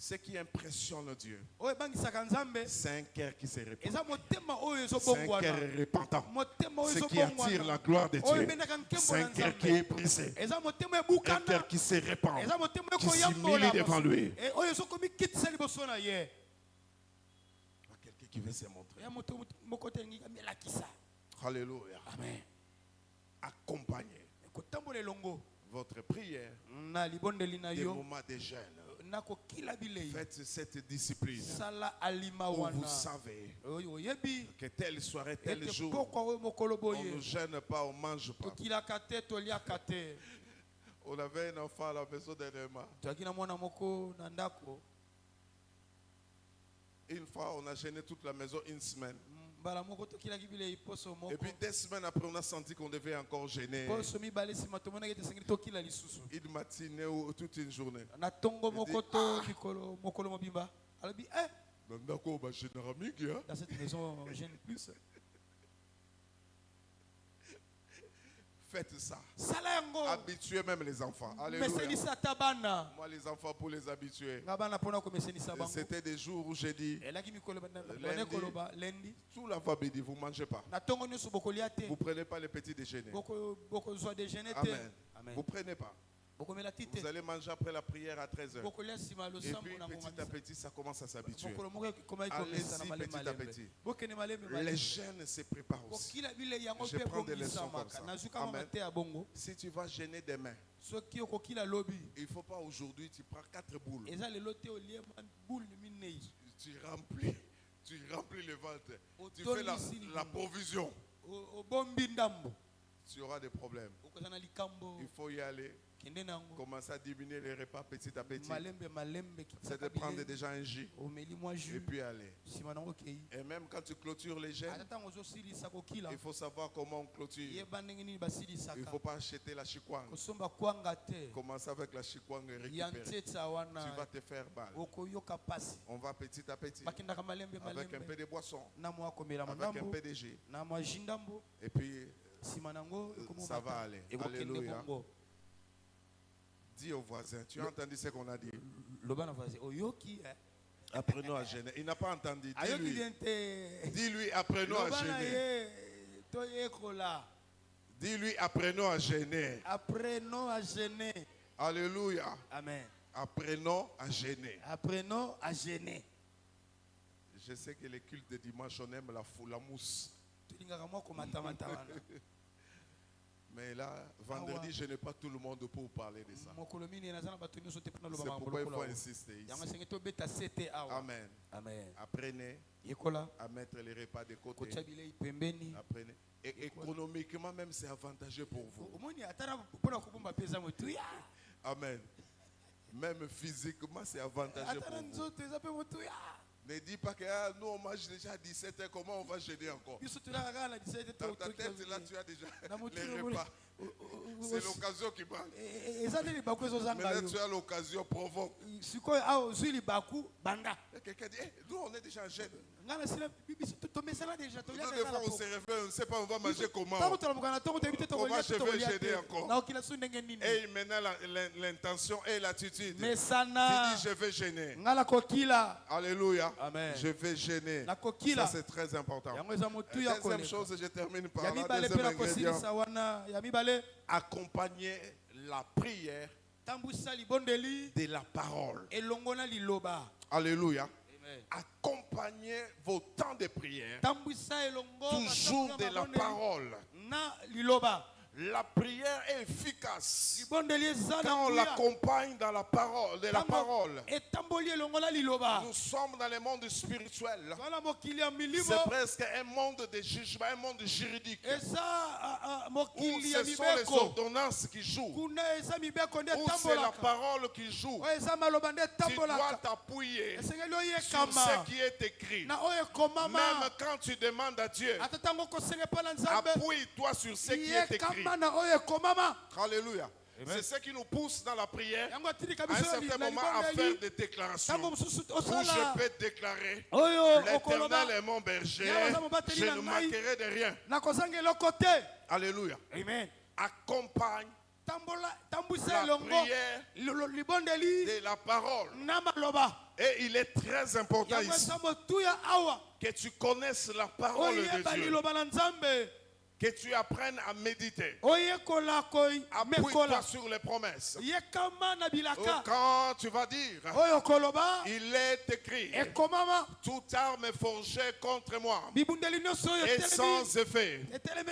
Ce qui impressionne Dieu, c'est un cœur qui se répand. C'est un cœur repentant. Ce qui attire la gloire de Dieu, c'est un cœur qui est brisé. Un cœur qui se répand, qui s'humilie devant lui. Quelqu'un qui veut se montrer. Alléluia. Amen. Accompagnez votre prière des moments de jeûne. Faites cette discipline où vous savez que telle soirée, tel jour, on ne gêne pas, on ne mange pas. On avait un enfant à la maison dernièrement. Une fois, on a gêné toute la maison une semaine. Et puis 2 semaines après, on a senti qu'on devait encore gêner. Une matinée ou toute une journée. Dans cette maison, on gêne plus. Faites ça. Habituez même les enfants. Alléluia. Moi, les enfants, pour les habituer, c'était des jours où j'ai dit, lundi, tout la famille dit, vous ne mangez pas. Vous ne prenez pas le petit déjeuner. Amen. Vous ne prenez pas. Vous allez manger après la prière à 13h. Et puis petit à petit, ça commence à s'habituer. Allez-y petit à petit. Les jeunes se préparent aussi. Je prends des leçons comme ça. Amen. Si tu vas gêner demain, il ne faut pas aujourd'hui, tu prends 4 boules. Tu remplis le ventre. Tu fais la provision. Tu auras des problèmes. Il faut y aller. Commencer à diminuer les repas petit à petit. C'est de prendre déjà un jus et puis aller. Et même quand tu clôtures les jeûnes, il faut savoir comment on clôture. Il ne faut pas acheter la chikwang. Commence avec la chikwang et récupérer. Tu vas te faire mal. On va petit à petit avec un peu de boisson, avec un peu de jus. Et puis Ça va aller. Alléluia. Dis au voisin, tu as entendu ce qu'on a dit? Apprenons à gêner. Il n'a pas entendu. Dis-lui, apprenons à gêner. Dis-lui, apprenons à gêner. Apprenons à gêner. Alléluia. Amen. Apprenons à gêner. Apprenons à gêner. Je sais que les cultes de dimanche, on aime la mousse. Mais là, vendredi, je n'ai pas tout le monde pour parler de ça. C'est pourquoi il faut insister ici. Amen. Amen. Apprenez à mettre les repas de côté. Apprenez. Et économiquement, même, c'est avantageux pour vous. Amen. Même physiquement, c'est avantageux pour vous. Ne dis pas que nous on mange déjà à 17h, comment on va gêner encore? Dans ta tête, là, tu as déjà les repas. C'est l'occasion qui manque. Maintenant, tu as l'occasion, provoque. Quelqu'un dit, nous on est déjà en jeûne. Des fois, on se réveille, on ne sait pas, on va manger comment. Comment je vais gêner encore? Et maintenant, l'intention et l'attitude. Tu dis, je vais gêner. Alléluia. Amen. Je vais gêner. Ça, c'est très important. Deuxième chose, je termine par là. Deuxième ingrédient. Accompagner la prière de la parole. Alléluia. Accompagnez vos temps de prière toujours de la parole. La prière est efficace quand on l'accompagne dans la parole, de la parole. Nous sommes dans le monde spirituel. C'est presque un monde de jugement, un monde juridique. Où ce sont les ordonnances qui jouent. Où c'est la parole qui joue. Tu dois t'appuyer sur ce qui est écrit. Même quand tu demandes à Dieu, appuie-toi sur ce qui est écrit. Alléluia. C'est ce qui nous pousse dans la prière à un certain moment à faire des déclarations. Où je peux déclarer, l'Éternel est mon berger, je ne manquerai de rien. Alléluia. Amen. Accompagne la prière de la parole. Et il est très important ici que tu connaisses la parole de Dieu. Que tu apprennes à méditer. Appuie-toi sur les promesses. Quand tu vas dire, il est écrit, toute arme forgée contre moi est sans effet. Tel est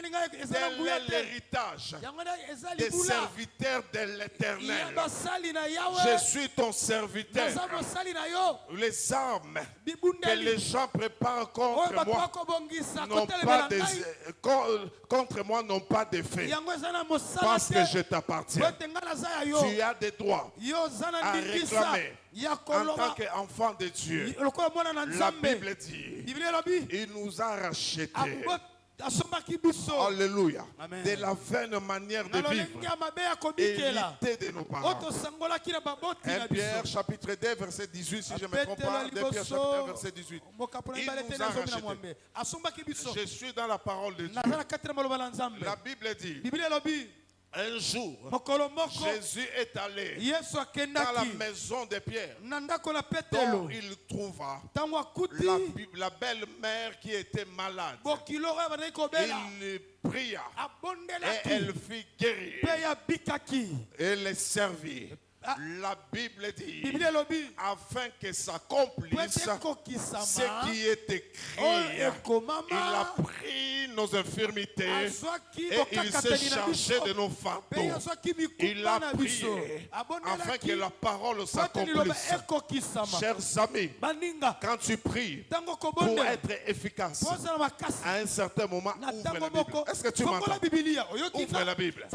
l'héritage des serviteurs de l'Éternel. Je suis ton serviteur. Les armes que les gens préparent contre moi n'ont pas contre moi n'ont pas d'effet. Parce que je t'appartiens. Tu as des droits à réclamer en tant qu'enfant de Dieu. La Bible dit, il nous a rachetés. Alléluia. De la vaine manière de vivre. Évitez de nos parents. 1 Pierre chapitre 2 verset 18, si je ne me trompe pas. 2 Pierre chapitre 2 verset 18. Il nous a rachetés. Je suis dans la parole de Dieu. La Bible dit, un jour, Jésus est allé dans la maison de Pierre, dont il trouva la belle-mère qui était malade. Il pria et elle fut guérie. Elle les servit. La Bible dit, afin que s'accomplisse ce qui est écrit. Il a pris nos infirmités et il s'est chargé de nos fardeaux. Il a prié afin que la parole s'accomplisse. Chers amis, quand tu pries pour être efficace, à un certain moment, ouvre la Bible. Est-ce que tu m'entends? Ouvre la Bible.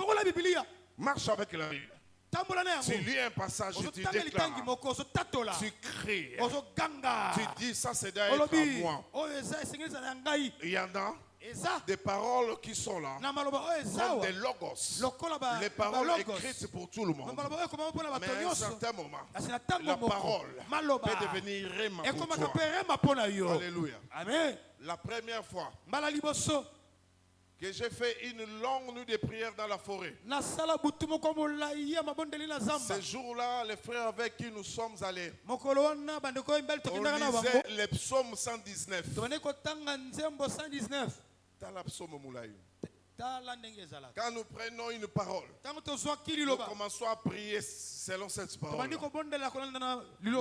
Marche avec la Bible. Tu lis un passage, tu déclares, tu cries, tu dis ça c'est d'être à moi. Il y en a des paroles qui sont là, comme des logos, les paroles écrites pour tout le monde. Mais à un certain moment, la parole peut devenir réma pour toi. Alléluia. Amen. La première fois que j'ai fait une longue nuit de prière dans la forêt. Ce jour-là, les frères avec qui nous sommes allés, on lisait les psaumes 119. Quand nous prenons une parole, nous commençons à prier selon cette parole. Nous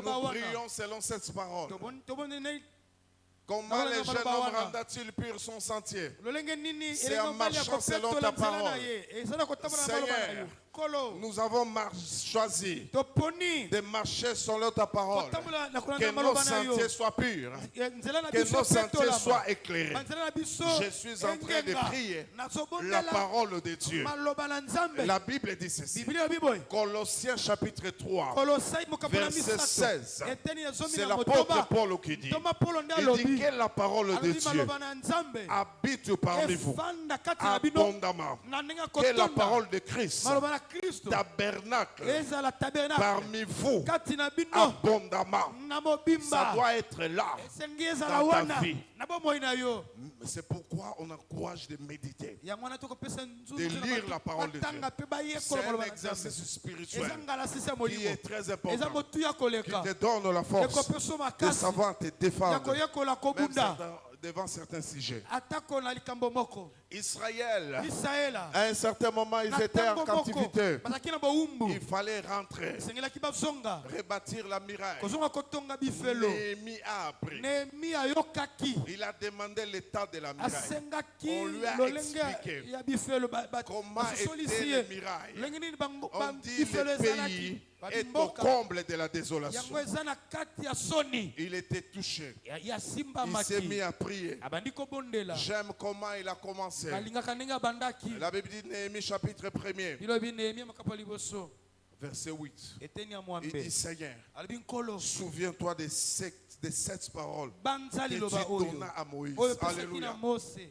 prions selon cette parole. Comment les jeunes hommes rendent-ils pur son sentier? C'est en marchant selon ta parole. Seigneur, nous avons choisi de marcher selon ta parole. Que nos sentiers soient purs. Que nos sentiers soient éclairés. Je suis en train de prier la parole de Dieu. La Bible dit ceci. Colossiens chapitre 3, verset 16. C'est l'apôtre Paul qui dit. Il dit que la parole de Dieu habite parmi vous abondamment. Que la parole de Christ tabernacle parmi vous abondamment. Ça doit être là dans ta vie. C'est pourquoi on encourage de méditer, de lire la parole de Dieu. C'est un exercice spirituel qui est très important, qui te donne la force de savoir te défendre même devant certains sujets. Israël, à un certain moment, ils étaient en captivité. Il fallait rentrer, rebâtir la muraille. Néhémie a appris. Il a demandé l'état de la muraille. On lui a expliqué comment étaient les murailles. On dit le pays est au comble de la désolation. Il était touché. Il s'est mis à prier. J'aime comment il a commencé. La Bible dit Néhémie chapitre 1er. Verset 8. Il dit Seigneur, souviens-toi de cette parole que tu donnas à Moïse. Alléluia.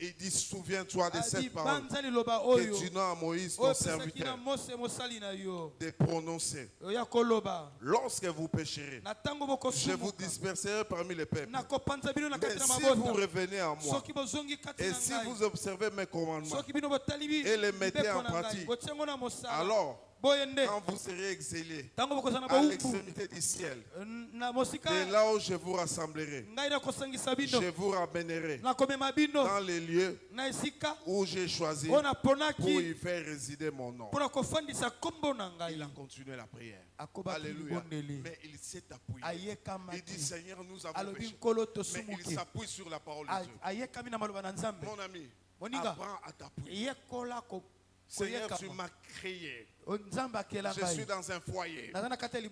Il dit souviens-toi de cette parole que tu donnes à Moïse ton serviteur de prononcer. Lorsque vous pécherez, je vous disperserai parmi les peuples. Mais si vous revenez à moi et si vous observez mes commandements et les mettez en pratique, alors quand vous serez exilés à l'extrémité du ciel, de là où je vous rassemblerai, je vous ramènerai dans les lieux où j'ai choisi pour y faire résider mon nom. Il a continué la prière. Alléluia. Mais il s'est appuyé. Il dit Seigneur, nous avons péché. Mais il s'appuie sur la parole de Dieu. Mon ami, apprends à t'appuyer. Seigneur, tu m'as créé. Je suis dans un foyer.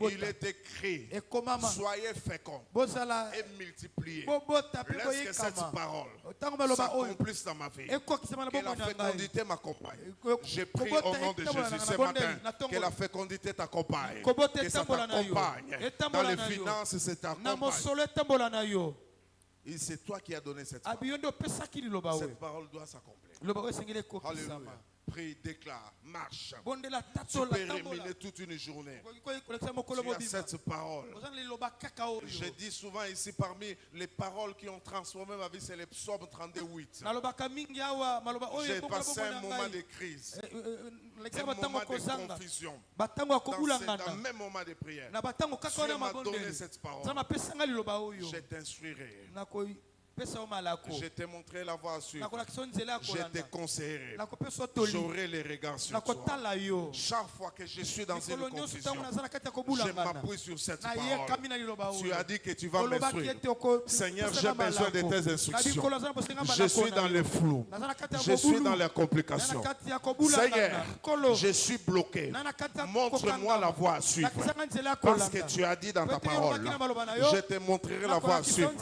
Il est écrit, soyez féconds et multipliez. Laisse que cette parole s'accomplisse dans ma vie. Que la fécondité m'accompagne. Je prie au nom de Jésus ce matin. Que la fécondité t'accompagne. Que ça t'accompagne. Dans les finances, c'est t'accompagne. Et c'est toi qui as donné cette parole. Cette parole doit s'accomplir. Alléluia. Prie, déclare, marche. Tu peux ruminer toute une journée. Tu as cette parole. Je dis souvent ici, parmi les paroles qui ont transformé ma vie, c'est les psaumes 38. J'ai passé un moment de crise, un moment de confusion. Dans le même moment de prière, Dieu m'a donné cette parole. Je t'instruirai. Je te montrerai la voie à suivre. Je te conseillerai. J'aurai les regards sur toi. Chaque fois que je suis dans une confusion, je m'appuie sur cette parole. Tu as dit que tu vas m'instruire. Seigneur, j'ai besoin de tes instructions. Je suis dans le flou. Je suis dans les complications. Seigneur, je suis bloqué. Montre-moi la voie à suivre. Parce que tu as dit dans ta parole, je te montrerai la voie à suivre.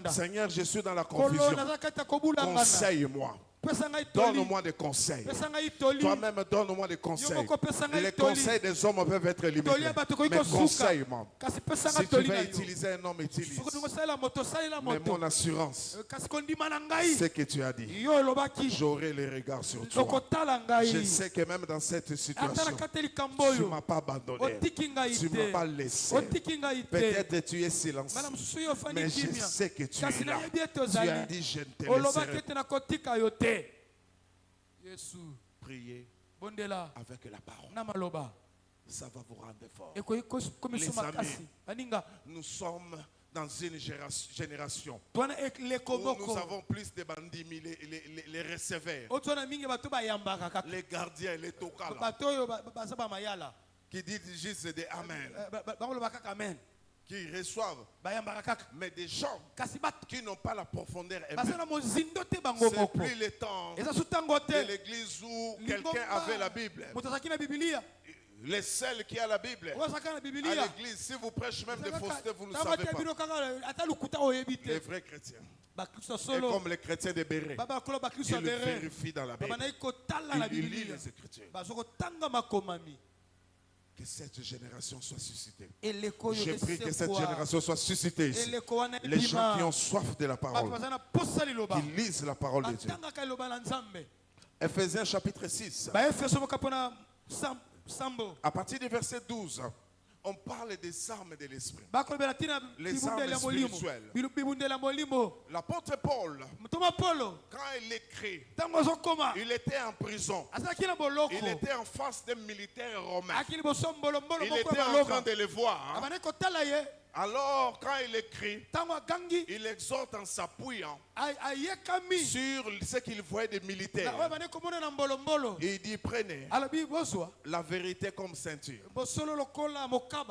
Seigneur, je suis dans la confusion. Conseille-moi. Donne-moi des conseils. Toi-même, donne-moi des conseils. Les conseils des hommes peuvent être limités. Mais conseille-moi. Si tu veux utiliser un homme, utilise. Mais mon assurance, c'est que tu as dit. J'aurai les regards sur toi. Je sais que même dans cette situation, tu ne m'as pas abandonné. Tu ne m'as pas laissé. Peut-être tu es silencieux. Mais je sais que tu es là. Tu as dit, je ne te laisserai pas. Yesu. Priez Bondela. avec la parole. Na maloba. Ça va vous rendre fort. Les amis, nous sommes dans une génération où nous avons plus de bandits, les receveurs, les gardiens, les tokala, qui disent juste des amen, qui reçoivent, mais des gens qui n'ont pas la profondeur aimée. C'est plus le temps de l'église où quelqu'un avait la Bible. Les seuls qui a la Bible à l'église, si vous prêchez même des faussetés, vous ne savez pas. Les vrais chrétiens. Et comme les chrétiens de Béret, ils le vérifient dans la Bible. Ils lisent les Écritures. Que cette génération soit suscitée. Je prie que cette génération soit suscitée ici. Les gens qui ont soif de la parole, qui lisent la parole de Dieu. Ephésiens chapitre 6. À partir du verset 12, on parle des armes de l'esprit. Les armes spirituelles. L'apôtre Paul, quand il écrit, il était en prison. Il était en face d'un militaire romain. Il était en train de le voir. Alors, quand il écrit, il exhorte en s'appuyant sur ce qu'il voyait des militaires. Et il dit, prenez la vérité comme ceinture.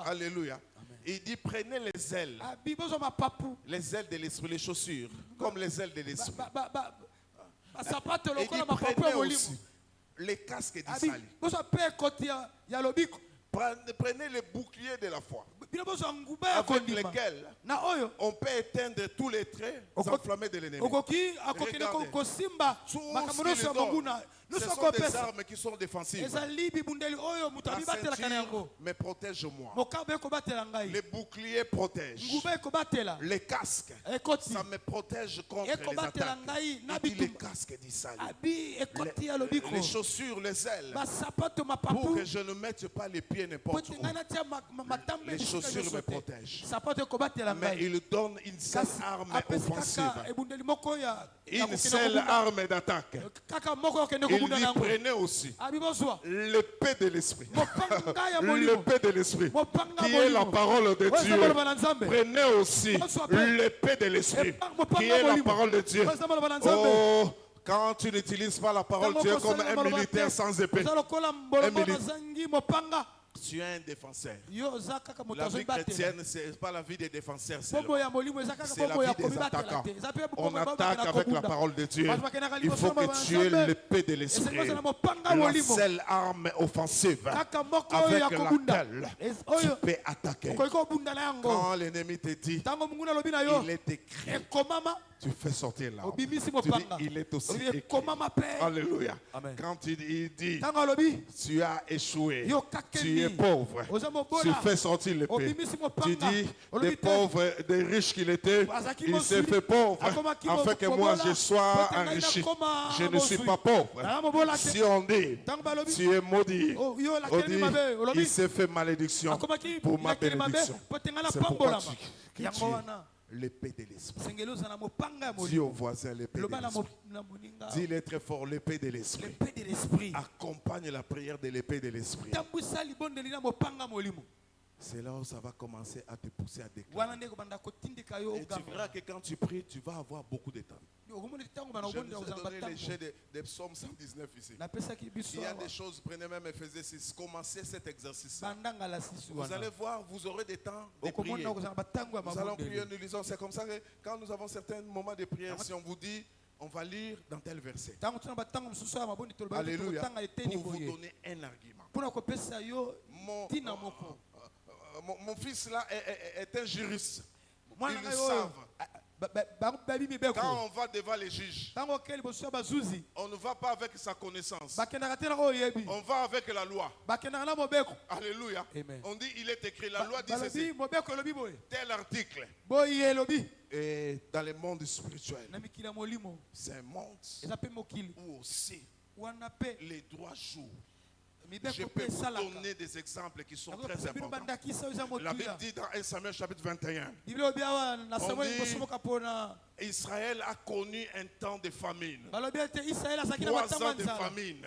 Alléluia. Il dit, prenez les ailes. Les ailes de l'esprit, les chaussures, comme les ailes de l'esprit. Et il dit, prenez aussi les casques d'Israël. Prenez les boucliers de la foi, avec lesquels on peut éteindre tous les traits enflammés de l'ennemi. Regardez, tout ce qu'il donne, ce sont des armes qui sont défensives. La ceinture me protège-moi. Les boucliers protègent. Les casques, ça me protège contre les attaques. Il dit les casques d'Israël. Les chaussures, les ailes, pour que je ne mette pas les pieds n'importe où. Les chaussures me protègent. Mais il donne une seule arme offensive. Une seule arme d'attaque. Il dit, prenez aussi l'épée de l'esprit. L'épée de l'esprit, qui est la parole de Dieu. Prenez aussi l'épée de l'esprit, qui est la parole de Dieu. Oh, quand tu n'utilises pas la parole, tu es comme un militaire sans épée. Tu es un défenseur. La vie chrétienne, ce n'est pas la vie des défenseurs, c'est la vie des attaquants. On attaque avec la parole de Dieu. Il faut que tu aies l'épée de l'esprit, la seule arme offensive avec laquelle tu peux attaquer. Quand l'ennemi te dit, il est écrit, tu fais sortir l'arme. Tu dis, il est aussi écrit. Alléluia. Quand il dit, tu as échoué, tu es pauvre, tu fais sortir l'épée. Tu dis, des pauvres, des riches qu'il était, il s'est fait pauvre afin que moi je sois enrichi. Je ne suis pas pauvre. Si on dit, tu es maudit, on dit, il s'est fait malédiction pour ma bénédiction. C'est pourquoi tu es l'épée de l'esprit. Dis au voisin l'épée de l'esprit. Dis-le très fort, l'épée de l'esprit. Accompagne la prière de l'épée de l'esprit. C'est là où ça va commencer à te pousser à déclarer. Et tu verras que quand tu pries, tu vas avoir beaucoup de temps. Je vous ai donné les jets des psaumes 119 ici. Il y a des choses, prenez même Ephésiens 6, commencez cet exercice. Vous allez voir, vous aurez des temps de prier. Nous allons prier, nous lisons. C'est comme ça que quand nous avons certains moments de prière, si on vous dit, on va lire dans tel verset. Alléluia. Pour vous donner un argument. Mon fils là est un juriste. Ils le savent. Quand on va devant les juges, on ne va pas avec sa connaissance. On va avec la loi. Alléluia. On dit, il est écrit, la loi dit ceci. Tel article. Et dans le monde spirituel, c'est un monde où aussi les droits jouent. Je peux vous donner des exemples qui sont très importants. La Bible dit dans 1 Samuel chapitre 21, on dit, Israël a connu un temps de famine. 3 ans de famine.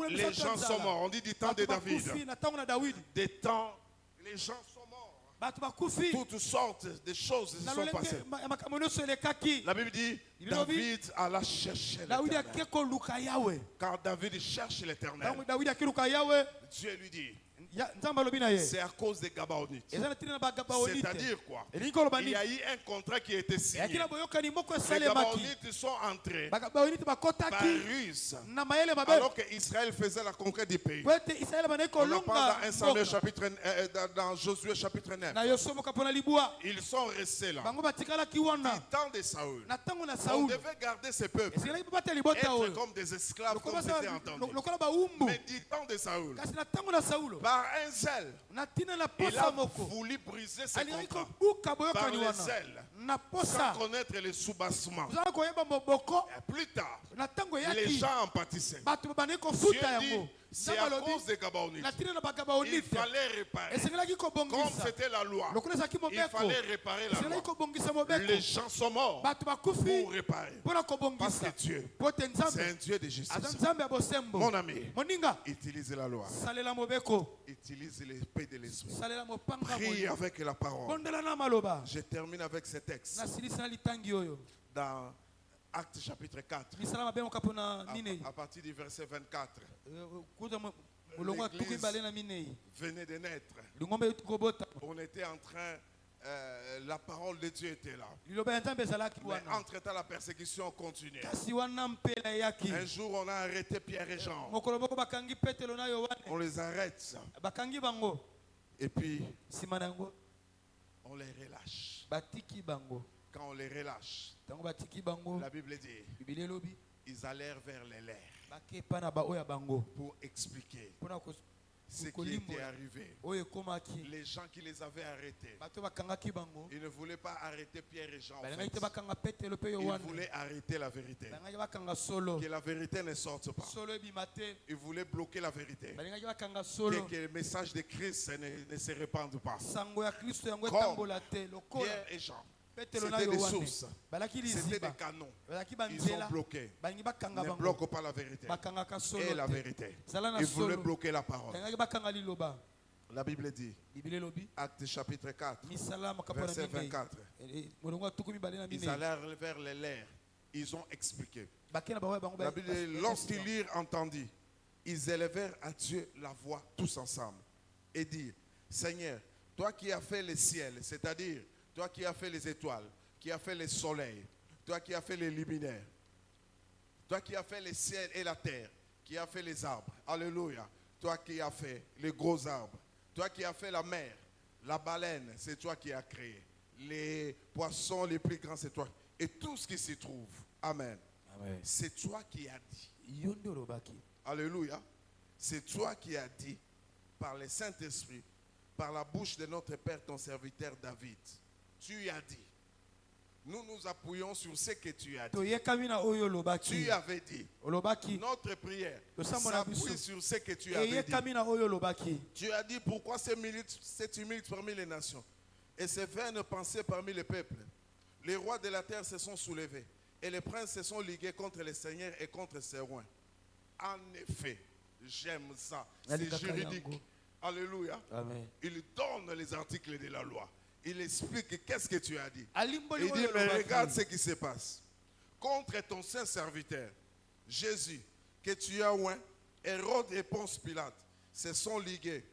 Les gens sont morts. On dit du temps de David. Des temps, les gens sont morts. Toutes sortes de choses se sont passées. La Bible dit, David alla chercher l'Éternel. Quand David cherche l'Éternel, Dieu lui dit, c'est à cause des Gabaonites. C'est-à-dire quoi? Il y a eu un contrat qui a été signé. Les Gabaonites sont entrés par ruse alors qu'Israël faisait la conquête du pays. On en parle dans 1 Samuel chapitre, dans Josué chapitre 9. Ils sont restés là. Du temps de Saül, on devait garder ce peuple, être comme des esclaves comme c'était entendu. Mais du temps de Saül, par un zèle, il a voulu briser ce contrat par le zèle, sans connaître les soubassements. Plus tard, les gens en pâtissaient. Dieu dit, c'est à cause des Gabaonites. Il fallait réparer. Comme c'était la loi, il fallait réparer la loi. Les gens sont morts pour réparer. Parce que Dieu, c'est un Dieu de justice. Mon ami, utilise la loi. Utilise l'esprit de l'esprit. Prie avec la parole. Je termine avec ce texte. Dans Actes chapitre 4, à partir du verset 24. L'église venait de naître. On était en train, la parole de Dieu était là. Mais entre-temps, la persécution continuait. Un jour, on a arrêté Pierre et Jean. On les arrête. Et puis, on les relâche. Quand on les relâche, la Bible dit, ils allèrent vers les leurs pour expliquer ce qui était arrivé. Les gens qui les avaient arrêtés, ils ne voulaient pas arrêter Pierre et Jean. En fait. Ils voulaient arrêter la vérité. Que la vérité ne sorte pas. Ils voulaient bloquer la vérité. Que le message de Christ ne se répande pas. Comme Pierre et Jean. C'était des sources, c'était des canons. Ils ont bloqué. Ne bloquent pas la vérité. Et la vérité. Ils voulaient bloquer la parole. La Bible dit, Actes chapitre 4, verset 24. Ils allèrent vers les leurs. Ils ont expliqué. La Bible dit, lorsqu'ils l'eurent entendu, ils élevèrent à Dieu la voix tous ensemble et dirent, Seigneur, toi qui as fait les ciels, c'est-à-dire toi qui as fait les étoiles, qui as fait le soleil, toi qui as fait les luminaires, toi qui as fait les ciels et la terre, qui as fait les arbres, alléluia, toi qui as fait les gros arbres, toi qui as fait la mer, la baleine, c'est toi qui as créé, les poissons les plus grands, c'est toi, et tout ce qui s'y trouve, amen. Amen. C'est toi qui as dit, alléluia, c'est toi qui as dit, par le Saint-Esprit, par la bouche de notre Père, ton serviteur David. Tu as dit. Nous nous appuyons sur ce que tu as dit. Tu avais dit. Notre prière s'appuie sur ce que tu avais dit. Tu as dit pourquoi cette humilité parmi les nations et ces vaines pensées parmi les peuples. Les rois de la terre se sont soulevés et les princes se sont ligués contre les seigneurs et contre ses rois. En effet, j'aime ça. C'est juridique. Alléluia. Amen. Il donne les articles de la loi. Il explique qu'est-ce que tu as dit. Il dit, mais regarde ce qui se passe. Contre ton saint serviteur, Jésus, que tu as oint, Hérode et Ponce Pilate se sont ligués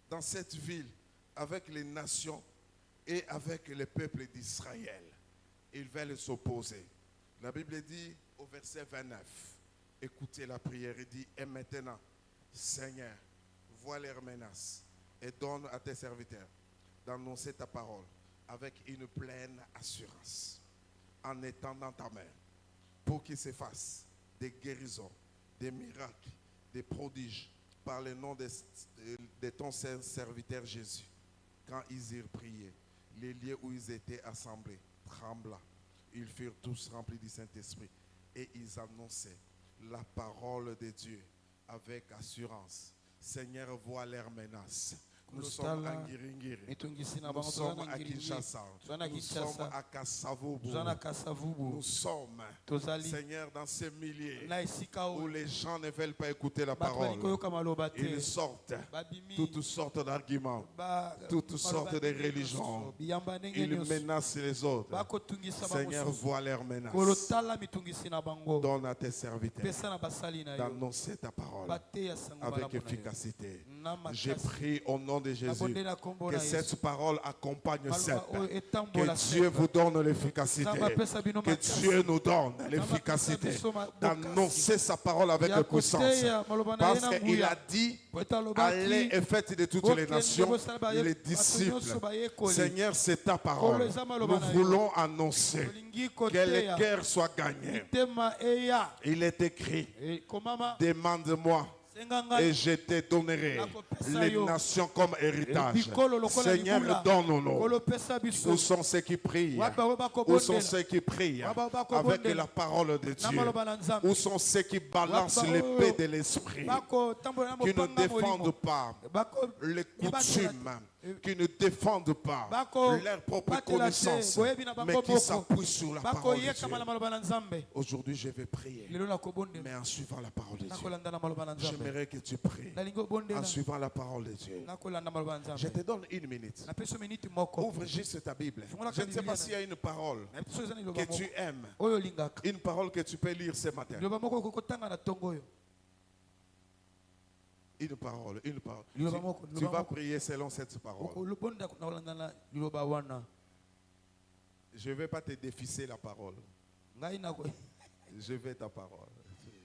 dans cette ville avec les nations et avec le peuple d'Israël. Ils veulent s'opposer. La Bible dit au verset 29, écoutez la prière, il dit, et maintenant, Seigneur, vois leurs menaces et donne à tes serviteurs d'annoncer ta parole avec une pleine assurance en étendant ta main pour qu'il se fasse des guérisons, des miracles, des prodiges par le nom de ton serviteur Jésus. Quand ils irent prier, les lieux où ils étaient assemblés trembla. Ils furent tous remplis du Saint-Esprit et ils annonçaient la parole de Dieu avec assurance Seigneur, vois leurs menaces. Nous Kolotala, sommes à Ngiringiri. mitungisi na Nous bango sommes tozana à ngiringi, Kinshasa. tozana Nous Kinshasa, sommes à Kasavubu. tozana Kasavubu, Nous sommes, tozali Seigneur, dans ces milliers na esika où oyo les gens ne veulent pas écouter la bato bali parole. koyoka maloba te, Ils sortent babimi toutes sortes d'arguments, toutes sortes maloba de ndenge religions. nyonso, biyamba ndenge Ils nyonso, menacent les autres. bakotungisa Seigneur, bamosusu, vois leurs menaces. kolotala mitungisi na bango, Donne à tes serviteurs pesa na basali na yo, d'annoncer ta parole bateya sango avec malamu na yo. efficacité. Na J'ai makasi, pris au nom de Jésus nabonde na kombo que na cette Yesu, parole accompagne cette. maloba oyo Que etambola Dieu semba. vous donne l'efficacité. Nzambe apesa bino Que makasi. Dieu nous donne l'efficacité d'annoncer sa parole avec Ya puissance. koteya maloba na ye Parce na qu'il nguya. a dit, Po ete alobaki, allez et faites de toutes les bokende nations bosala baye- les bato disciples. nyonso bayekoli. Seigneur, c'est ta Kolo parole. eza maloba Nous na yo. voulons annoncer Olingi que les koteya, cœurs soient gagnés. mitema eya, Il est écrit, komama, demande-moi senga ngai, et je te donnerai les nations comme héritage. bikolo lokola Seigneur, libula. donne-nous. Kolopesa biso. Où sont ceux qui prient? Wapi bawe Où bakobondela. sont ceux qui prient Wapi bawe avec bakobondela. la parole de Na Dieu? maloba na Nzambe. Où sont ceux qui balancent Wapi ba- l'épée de l'esprit, Bakotambola na qui ne mopanga défendent molimo. pas Bako- les Bibatela coutumes, te. qui ne défendent pas Bako- leur propre batela te. connaissance, Boyebi na bango mais qui moko. s'appuient sur la Bako parole de yeka mala Dieu. maloba na Nzambe. Aujourd'hui, je vais prier, Lelo nakobondela. mais en suivant la parole de Dieu. Nakolanda na maloba na Nzambe. J'aimerais que tu pries Nalingi obondela. en suivant la parole de Dieu. Nakolanda maloba na Je Nzambe. te donne une minute. Napesi minute moko. Ouvre juste ta Bible. Fungola Je ne sais Biblia pas s'il y a une parole Nayebi so eza na liloba que moko. tu aimes, Oyo olingaka. une parole que tu peux lire ce matin. Liloba moko okotanga na ntongo oyo. Une parole, une parole. Liloba moko, Tu liloba vas moko. prier selon cette parole. Okolobonda na kolanda na liloba wana. Je ne vais pas te déficer la parole. Ngai nako Je vais ta parole.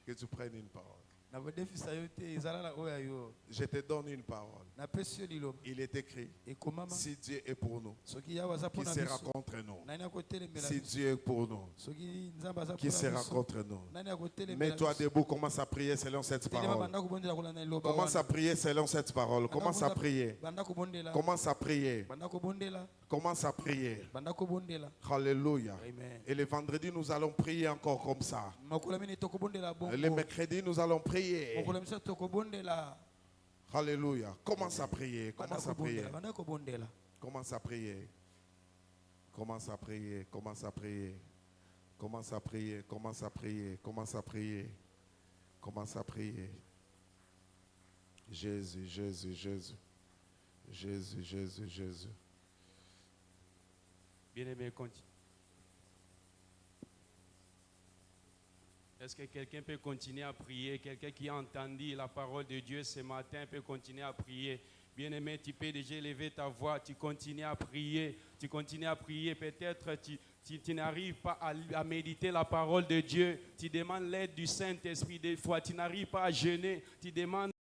Que tu prennes une parole. nakodefisa yo te ezala na oyo ya yo. Je te donne une parole. Napesi yo liloba. Il est écrit, Ekomama. si Dieu est pour nous, Soki yawa aza qui mpona sera biso. contre nous? Nani akotelemela Si biso. Dieu est pour nous, Soki Nzambe aza qui mpona sera biso. contre nous? Nani akotelemela Mets-toi biso. debout, commence à prier selon cette Telema parole. banda kobondela kolanda liloba Commence à wana. prier selon cette parole. Commence à prier. Banda kobondela. Commence à prier. Banda kobondela. Commence à prier. Banda kobondela. Alléluia. Amen. Et le vendredi, nous allons prier encore comme ça. Makolo mine tokobondela bongo. Le mercredi, nous allons prier. Makolo misa tokobondela. Alléluia. Commence à prier. Banda Commence à prier. kobondela. Banda kobondela. Commence à prier. Commence à prier. Commence à prier. Commence à prier. Commence à prier. Commence à prier. Commence à prier. Jésus, Jésus, Jésus. Jésus, Jésus, Jésus. Bien-aimé, continue. Est-ce que quelqu'un peut continuer à prier? Quelqu'un qui a entendu la parole de Dieu ce matin peut continuer à prier. Bien-aimé, tu peux déjà lever ta voix, tu continues à prier. Tu continues à prier. Peut-être tu n'arrives pas à méditer la parole de Dieu. Tu demandes l'aide du Saint-Esprit des fois. Tu n'arrives pas à jeûner. Tu demandes